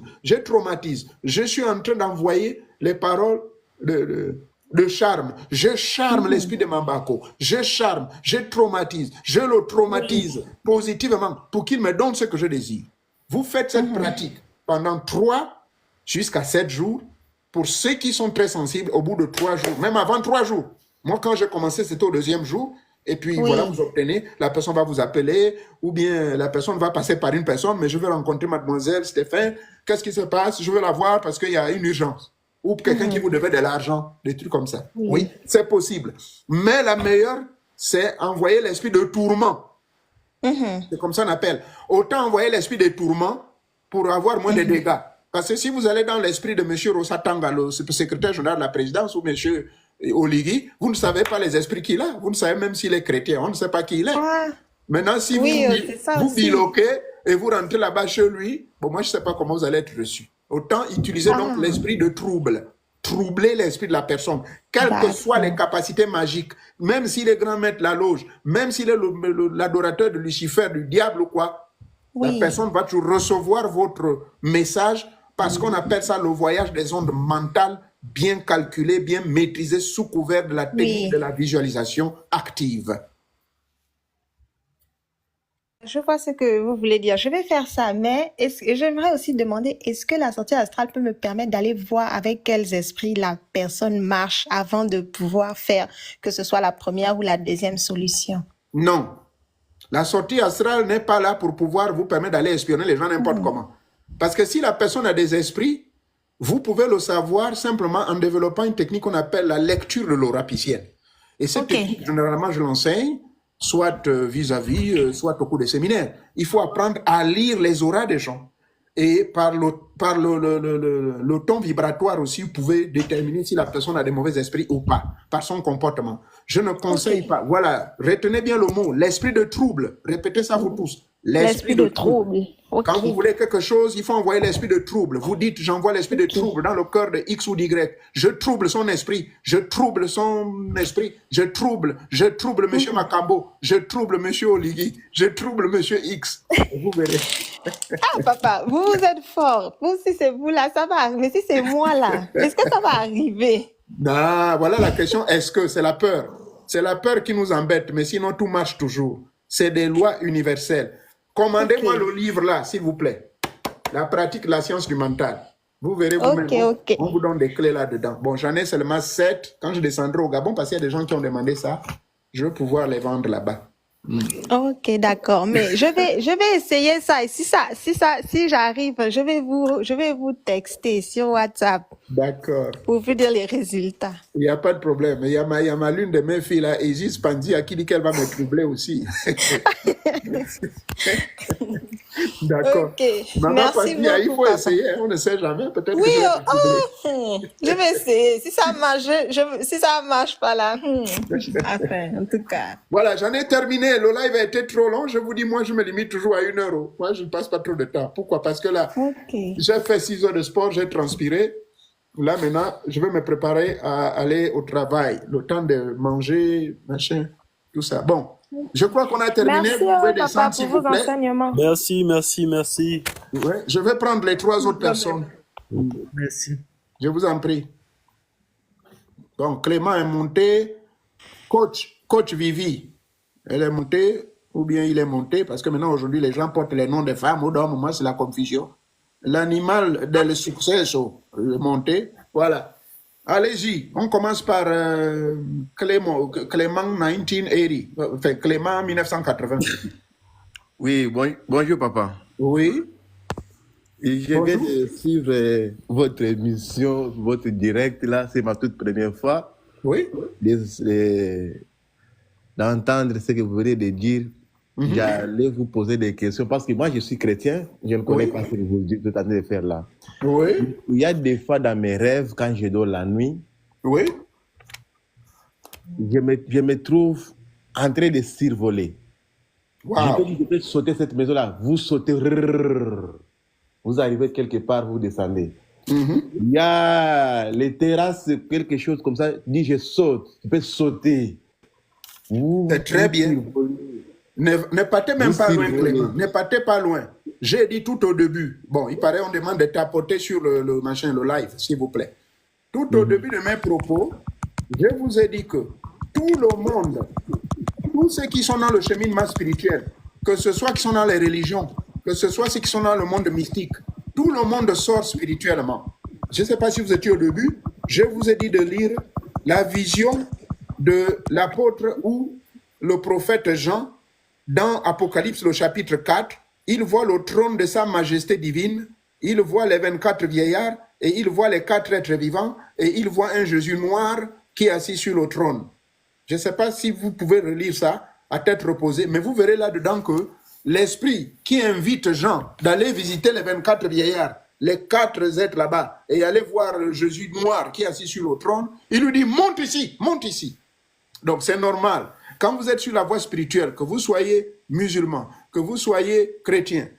je suis en train d'envoyer les paroles de charme, je charme l'esprit de Mambako, je charme, je traumatise, je le traumatise positivement pour qu'il me donne ce que je désire. » Vous faites cette pratique pendant 3 jusqu'à 7 jours. Pour ceux qui sont très sensibles, au bout de 3 jours, même avant 3 jours. Moi, quand j'ai commencé, c'était au 2e jour. Et puis, Oui. voilà, vous obtenez, la personne va vous appeler, ou bien la personne va passer par une personne, mais je veux rencontrer mademoiselle Stéphane. Qu'est-ce qui se passe? Je veux la voir parce qu'il y a une urgence. Ou quelqu'un qui vous devait de l'argent, des trucs comme ça. Oui, c'est possible. Mais la meilleure, c'est envoyer l'esprit de tourment. C'est comme ça qu'on appelle. Autant envoyer l'esprit de tourment pour avoir moins de dégâts. Parce que si vous allez dans l'esprit de M. Rosa Tanga, le secrétaire général de la présidence, ou M. Oligui, vous ne savez pas les esprits qu'il a. Vous ne savez même s'il est chrétien. On ne sait pas qui il est. Ah, Maintenant, si oui, c'est ça vous aussi. biloquez et vous rentrez là-bas chez lui, bon, moi, je ne sais pas comment vous allez être reçu. Autant utiliser donc l'esprit de trouble. Troubler l'esprit de la personne. Quelles que soient les capacités magiques, même s'il est grand maître de la loge, même s'il est l'adorateur de Lucifer, du diable ou quoi, la personne va toujours recevoir votre message parce qu'on appelle ça le voyage des ondes mentales bien calculé, bien maîtrisé sous couvert de la technique de la visualisation active. Je vois ce que vous voulez dire. Je vais faire ça, mais j'aimerais aussi demander, est-ce que la sortie astrale peut me permettre d'aller voir avec quels esprits la personne marche avant de pouvoir faire que ce soit la première ou la deuxième solution? Non. La sortie astrale n'est pas là pour pouvoir vous permettre d'aller espionner les gens n'importe comment. Parce que si la personne a des esprits, vous pouvez le savoir simplement en développant une technique qu'on appelle la lecture de l'aura piscienne. Et cette technique, généralement, je l'enseigne, soit vis-à-vis, soit au cours des séminaires. Il faut apprendre à lire les auras des gens. Et par le ton vibratoire aussi, vous pouvez déterminer si la personne a des mauvais esprits ou pas, par son comportement. Je ne conseille pas. Voilà, retenez bien le mot, l'esprit de trouble. Répétez ça vous tous. L'esprit de trouble. Quand vous voulez quelque chose, il faut envoyer l'esprit de trouble. Vous dites, j'envoie l'esprit de trouble dans le cœur de X ou d'Y. Je trouble son esprit. Je trouble son esprit. Je trouble M. Macambo. Je trouble M. Oligui. Je trouble M. X. Vous verrez. Ah, papa, vous êtes fort. Vous, si c'est vous là, ça va arriver. Si c'est moi là, est-ce que ça va arriver? Non, voilà la question. Est-ce que c'est la peur? C'est la peur qui nous embête, mais sinon tout marche toujours. C'est des lois universelles. Commandez-moi le livre là, s'il vous plaît. La pratique de la science du mental. Vous verrez vous-même. On vous donne des clés là-dedans. Bon, j'en ai seulement 7. Quand je descendrai au Gabon, parce qu'il y a des gens qui ont demandé ça, je vais pouvoir les vendre là-bas. Ok, d'accord. Mais je vais essayer ça. Et si j'arrive, je vais vous texter sur WhatsApp. D'accord. Pour vous dire les résultats. Il n'y a pas de problème. Il y a ma l'une de mes filles là, Isis Pandi, à qui dit qu'elle va me troubler aussi. D'accord. Ok. Maman Merci Pandi, beaucoup, il faut papa. essayer, on ne sait jamais. Peut-être Oui, que je vais essayer. Si ça marche, si ça marche pas là. Enfin, en tout cas. Voilà, j'en ai terminé. Le live a été trop long. Je vous dis, moi, je me limite toujours à 1 heure. Moi, je ne passe pas trop de temps. Pourquoi? Parce que là, j'ai fait 6 heures de sport, j'ai transpiré. Là, maintenant, je vais me préparer à aller au travail. Le temps de manger, machin, tout ça. Bon, je crois qu'on a terminé. Merci, vous pouvez papa, descendre, pour s'il vous vos plaît. enseignements. Merci. Ouais, je vais prendre les 3 autres personnes. Merci. Je vous en prie. Donc, Clément est monté. Coach Vivi, elle est montée, ou bien il est monté, parce que maintenant, aujourd'hui, les gens portent les noms des femmes. Au moment, c'est la confusion. L'animal del successo est monté. Voilà. Allez-y. On commence par Clément 1980. Enfin, Clément 1980. Oui, bonjour papa. Oui. Et je viens de suivre votre émission, votre direct là, c'est ma toute première fois. Oui. D'entendre ce que vous venez de dire. J'allais vous poser des questions parce que moi je suis chrétien, je ne connais pas ce que vous êtes en train de faire là. Oui. Il y a des fois dans mes rêves, quand je dors la nuit, oui. je me trouve en train de survoler. Je peux Waouh. dire, je peux sauter cette maison-là. Vous sautez, vous arrivez quelque part, vous descendez. Mhm. Il y a les terrasses, quelque chose comme ça. Dis, je saute. Tu peux sauter. C'est très bien. survolez. Ne partez même Vous pas loin, survolez. Clément. Ne partez pas loin. J'ai dit tout au début. Bon, il paraît on demande de tapoter sur le machin, le live, s'il vous plaît. Tout au début de mes propos, je vous ai dit que tout le monde, tous ceux qui sont dans le cheminement spirituel, que ce soit qui sont dans les religions, que ce soit ceux qui sont dans le monde mystique, tout le monde sort spirituellement. Je ne sais pas si vous étiez au début, je vous ai dit de lire la vision de l'apôtre ou le prophète Jean dans Apocalypse, le chapitre 4. Il voit le trône de sa majesté divine, il voit les 24 vieillards et il voit les 4 êtres vivants et il voit un Jésus noir qui est assis sur le trône. Je ne sais pas si vous pouvez relire ça à tête reposée, mais vous verrez là-dedans que l'esprit qui invite Jean d'aller visiter les 24 vieillards, les 4 êtres là-bas, et aller voir le Jésus noir qui est assis sur le trône, il lui dit, monte ici, monte ici. Donc c'est normal. Quand vous êtes sur la voie spirituelle, que vous soyez musulman, que vous soyez chrétien,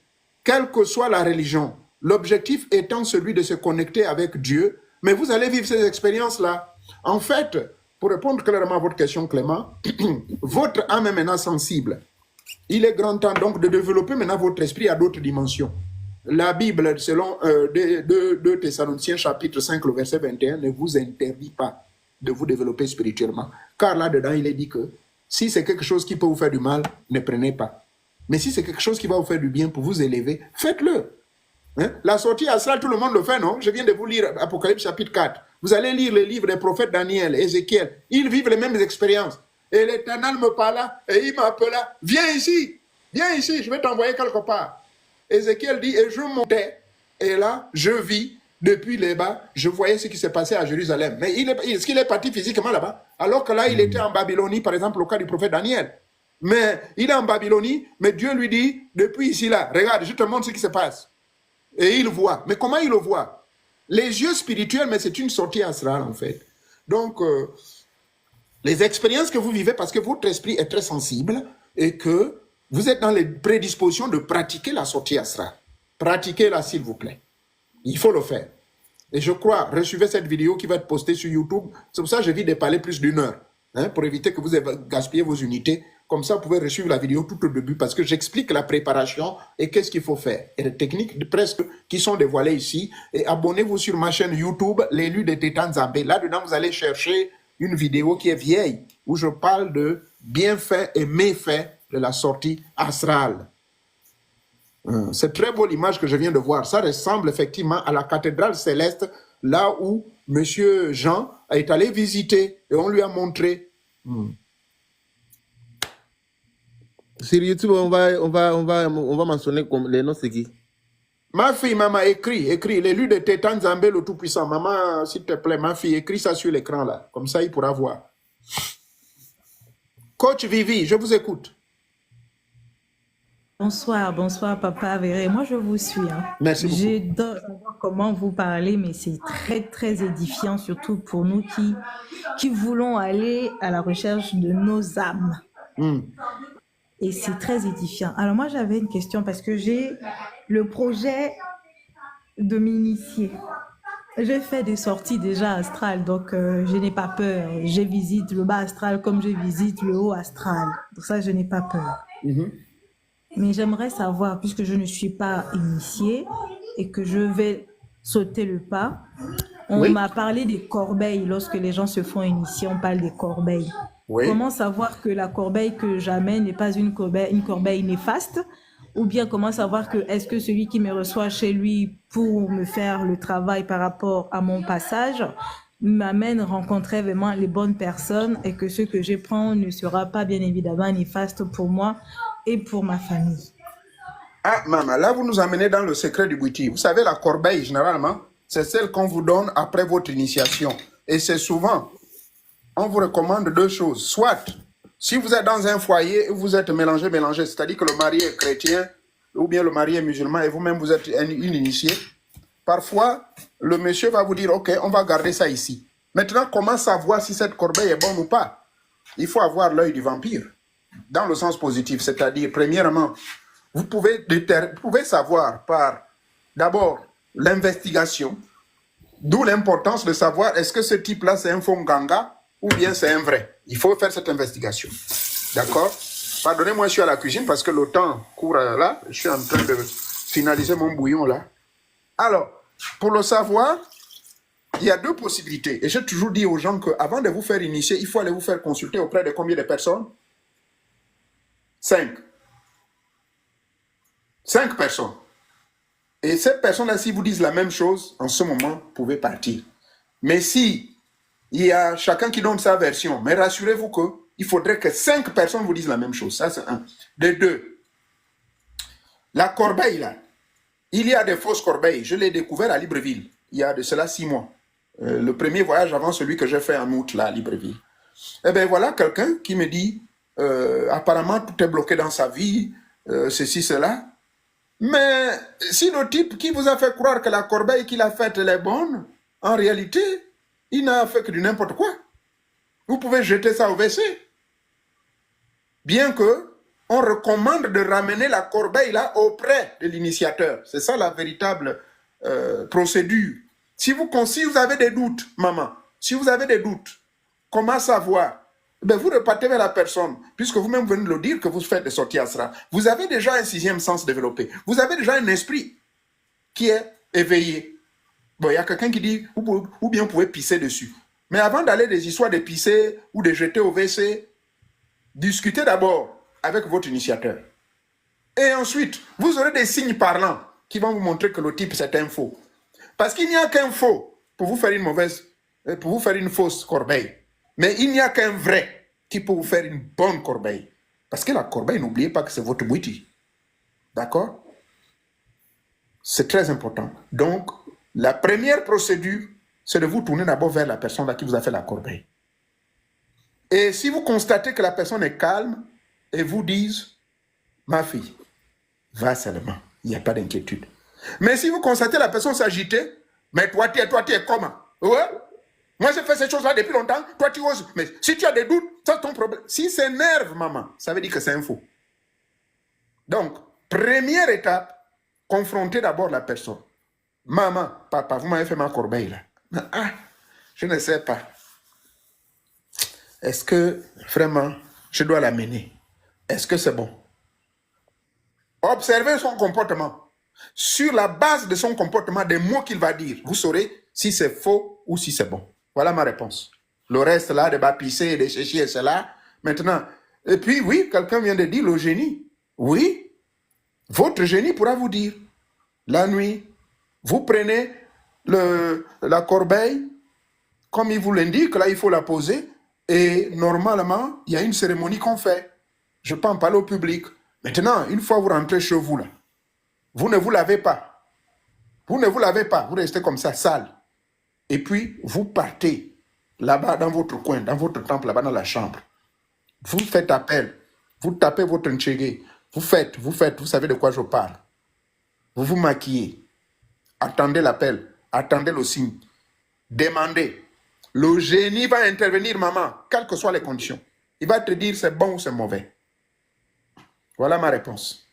quelle que soit la religion, l'objectif étant celui de se connecter avec Dieu, mais vous allez vivre ces expériences-là. En fait, pour répondre clairement à votre question, Clément, votre âme est maintenant sensible. Il est grand temps donc de développer maintenant votre esprit à d'autres dimensions. La Bible, selon 2 Thessaloniciens chapitre 5, le verset 21, ne vous interdit pas de vous développer spirituellement. Car là-dedans, il est dit que si c'est quelque chose qui peut vous faire du mal, ne prenez pas. Mais si c'est quelque chose qui va vous faire du bien pour vous élever, faites-le. Hein? La sortie astrale, tout le monde le fait, non? Je viens de vous lire Apocalypse chapitre 4. Vous allez lire les livres des prophètes Daniel, Ézéchiel. Ils vivent les mêmes expériences. Et l'Éternel me parla et il m'appela. Viens ici, je vais t'envoyer quelque part. Ézéchiel dit, et je montais, et là, je vis, depuis les bas, je voyais ce qui s'est passé à Jérusalem. Mais est-ce qu'il est parti physiquement là-bas? Alors que là, il était en Babylonie, par exemple, au cas du prophète Daniel. Mais il est en Babylonie, mais Dieu lui dit, depuis ici là, regarde, je te montre ce qui se passe. Et il voit. Mais comment il le voit? Les yeux spirituels, mais c'est une sortie astrale en fait. Donc, les expériences que vous vivez, parce que votre esprit est très sensible et que vous êtes dans les prédispositions de pratiquer la sortie astrale. Pratiquez-la s'il vous plaît. Il faut le faire. Et je crois, recevez cette vidéo qui va être postée sur YouTube. C'est pour ça que j'évite de parler plus d'1 heure, hein, pour éviter que vous gaspillez vos unités. Comme ça, vous pouvez resuivre la vidéo tout au début parce que j'explique la préparation et qu'est-ce qu'il faut faire. Et les techniques presque qui sont dévoilées ici. Et abonnez-vous sur ma chaîne YouTube, l'élu de Tétan Zambé. Là-dedans, vous allez chercher une vidéo qui est vieille où je parle de bienfaits et méfaits de la sortie astrale. C'est très beau l'image que je viens de voir. Ça ressemble effectivement à la cathédrale céleste, là où Monsieur Jean est allé visiter et on lui a montré. Sur YouTube, on va mentionner comme les noms, c'est qui? Ma fille, maman, écris, l'élu de Tétan Zambé, le Tout-Puissant. Maman, s'il te plaît, ma fille, écris ça sur l'écran là. Comme ça, il pourra voir. Coach Vivi, je vous écoute. Bonsoir, Papa Avéré. Moi, je vous suis. Hein. Merci beaucoup. J'adore savoir comment vous parlez, mais c'est très, très édifiant, surtout pour nous qui voulons aller à la recherche de nos âmes. Et c'est très édifiant. Alors moi, j'avais une question parce que j'ai le projet de m'initier. J'ai fait des sorties déjà astrales, donc je n'ai pas peur. Je visite le bas astral comme je visite le haut astral. Pour ça, je n'ai pas peur. Mais j'aimerais savoir, puisque je ne suis pas initiée et que je vais sauter le pas, on m'a parlé des corbeilles. Lorsque les gens se font initier, on parle des corbeilles. Comment savoir que la corbeille que j'amène n'est pas une corbeille néfaste? Ou bien comment savoir que est-ce que celui qui me reçoit chez lui pour me faire le travail par rapport à mon passage m'amène rencontrer vraiment les bonnes personnes et que ce que je prends ne sera pas bien évidemment néfaste pour moi et pour ma famille. Ah, maman, là, vous nous amenez dans le secret du bouti. Vous savez, la corbeille, généralement, c'est celle qu'on vous donne après votre initiation. Et c'est souvent, on vous recommande 2 choses. Soit, si vous êtes dans un foyer où vous êtes mélangé, c'est-à-dire que le mari est chrétien ou bien le mari est musulman et vous-même vous êtes une initiée, parfois, le monsieur va vous dire, OK, on va garder ça ici. Maintenant, comment savoir si cette corbeille est bonne ou pas? il faut avoir l'œil du vampire, dans le sens positif, c'est-à-dire, premièrement, vous pouvez savoir par, d'abord, l'investigation, d'où l'importance de savoir est-ce que ce type-là, c'est un faux ganga ou bien c'est un vrai. Il faut faire cette investigation. D'accord? Pardonnez-moi, je suis à la cuisine parce que le temps court là. Je suis en train de finaliser mon bouillon là. Alors, pour le savoir, il y a deux possibilités. Et j'ai toujours dit aux gens qu'avant de vous faire initier, il faut aller vous faire consulter auprès de combien de personnes? 5. 5 personnes. Et ces personnes-là, si vous disent la même chose, en ce moment, vous pouvez partir. Mais si il y a chacun qui donne sa version, mais rassurez-vous qu'il faudrait que 5 personnes vous disent la même chose. Ça, c'est un. De deux, la corbeille, là, il y a des fausses corbeilles. Je l'ai découvert à Libreville, il y a de cela 6 mois. Le premier voyage avant celui que j'ai fait en août, là, à Libreville. Eh bien, voilà quelqu'un qui me dit, apparemment, tout est bloqué dans sa vie, ceci, cela. Mais si le type qui vous a fait croire que la corbeille qu'il a faite, elle est bonne, en réalité, il n'a fait que du n'importe quoi. Vous pouvez jeter ça au WC. Bien que on recommande de ramener la corbeille là auprès de l'initiateur. C'est ça la véritable procédure. Si vous avez des doutes, maman, si vous avez des doutes, comment savoir? Ben vous repartez vers la personne, puisque vous-même venez de le dire que vous faites des sorties astral. Vous avez déjà un 6e sens développé. Vous avez déjà un esprit qui est éveillé. Bon, il y a quelqu'un qui dit, ou bien vous pouvez pisser dessus. Mais avant d'aller des histoires de pisser ou de jeter au WC, discutez d'abord avec votre initiateur. Et ensuite, vous aurez des signes parlants qui vont vous montrer que le type c'est un faux. Parce qu'il n'y a qu'un faux pour vous faire une fausse corbeille. Mais il n'y a qu'un vrai qui peut vous faire une bonne corbeille. Parce que la corbeille, n'oubliez pas que c'est votre boutique. D'accord? C'est très important. Donc, la première procédure, c'est de vous tourner d'abord vers la personne à qui vous a fait la corbeille. Et si vous constatez que la personne est calme et vous dise, ma fille, va seulement, il n'y a pas d'inquiétude. Mais si vous constatez la personne s'agiter, mais toi, tu es comment? Ouais? Moi, j'ai fait ces choses-là depuis longtemps, toi, tu oses. Mais si tu as des doutes, c'est ton problème. Si c'est nerve, maman, ça veut dire que c'est un faux. Donc, première étape, confrontez d'abord la personne. Maman, papa, vous m'avez fait ma corbeille là. Ah, je ne sais pas. Est-ce que vraiment je dois l'amener? Est-ce que c'est bon? Observez son comportement. Sur la base de son comportement, des mots qu'il va dire, vous saurez si c'est faux ou si c'est bon. Voilà ma réponse. Le reste là, de bapisser, de ceci et cela. Maintenant, et puis oui, quelqu'un vient de dire le génie. Oui, votre génie pourra vous dire. La nuit, vous prenez la corbeille, comme il vous l'indique, là il faut la poser, et normalement, il y a une cérémonie qu'on fait. Je peux en parler au public. Maintenant, une fois vous rentrez chez vous, là, vous ne vous lavez pas. Vous ne vous lavez pas, vous restez comme ça, sale. Et puis, vous partez là-bas dans votre coin, dans votre temple, là-bas dans la chambre. Vous faites appel, vous tapez votre ntchégé, vous faites, vous savez de quoi je parle. Vous vous maquillez, attendez l'appel, attendez le signe, demandez. Le génie va intervenir, maman, quelles que soient les conditions. Il va te dire c'est bon ou c'est mauvais. Voilà ma réponse.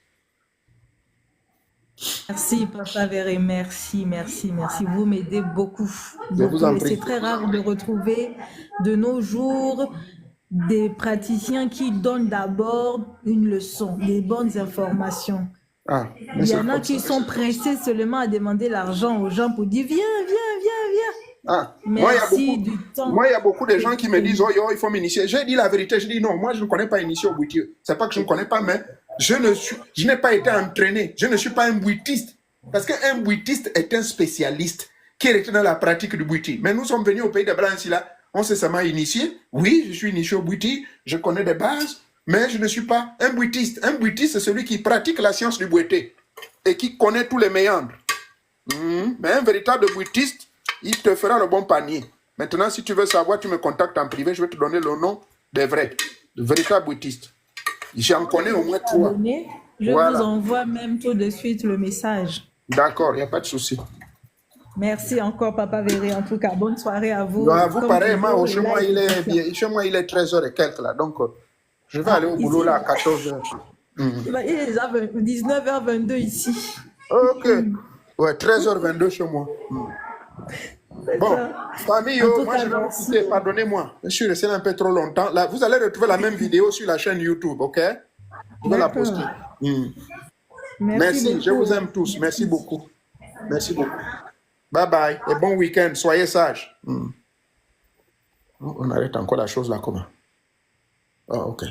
Merci, Papa Véré. Merci. Vous m'aidez beaucoup. Je vous en prie. C'est très rare de retrouver de nos jours des praticiens qui donnent d'abord une leçon, des bonnes informations. Ah, Il y en a qui sont pressés seulement à demander l'argent aux gens pour dire viens. Ah, Merci du temps. Moi, il y a beaucoup de gens qui me disent, oh, il faut m'initier. J'ai dit la vérité, je dis non, moi, je ne connais pas initié au bouitier. C'est pas que je ne connais pas, mais je n'ai pas été entraîné. Je ne suis pas un bouitiste. Parce qu'un bouitiste est un spécialiste qui est dans la pratique du bouiti. Mais nous sommes venus au pays de Blanc, ici, là, on s'est seulement initié. Oui, je suis initié au bouiti, je connais des bases, mais je ne suis pas un bouitiste. Un bouitiste, c'est celui qui pratique la science du bouité et qui connaît tous les méandres. Mais un véritable bouitiste, il te fera le bon panier. Maintenant, si tu veux savoir, tu me contactes en privé, je vais te donner le nom des vrais, de véritables boutistes. J'en connais au moins 3. Je vous envoie même tout de suite le message. D'accord, il n'y a pas de souci. Merci encore, Papa Véré. En tout cas, bonne soirée à vous. Bah, vous, Comme pareillement, toujours, chez le moi, live est excellent. chez moi, il est 13h et quelques là. Donc, je vais aller au boulot Ici, là à 14h. il est déjà 19h22 ici. Ok. Ouais, 13h22 chez moi. C'est Bon, ça. famille, En tout moi cas, je vais vous merci. quitter, pardonnez-moi. Je suis resté un peu trop longtemps. Là, vous allez retrouver la même vidéo sur la chaîne YouTube, ok? Je vais la D'accord. poster. Merci Merci, je beaucoup. vous aime tous. Merci beaucoup. Merci beaucoup. Bye bye et bon week-end. Soyez sages. On arrête encore la chose là, comment? Ah, ok.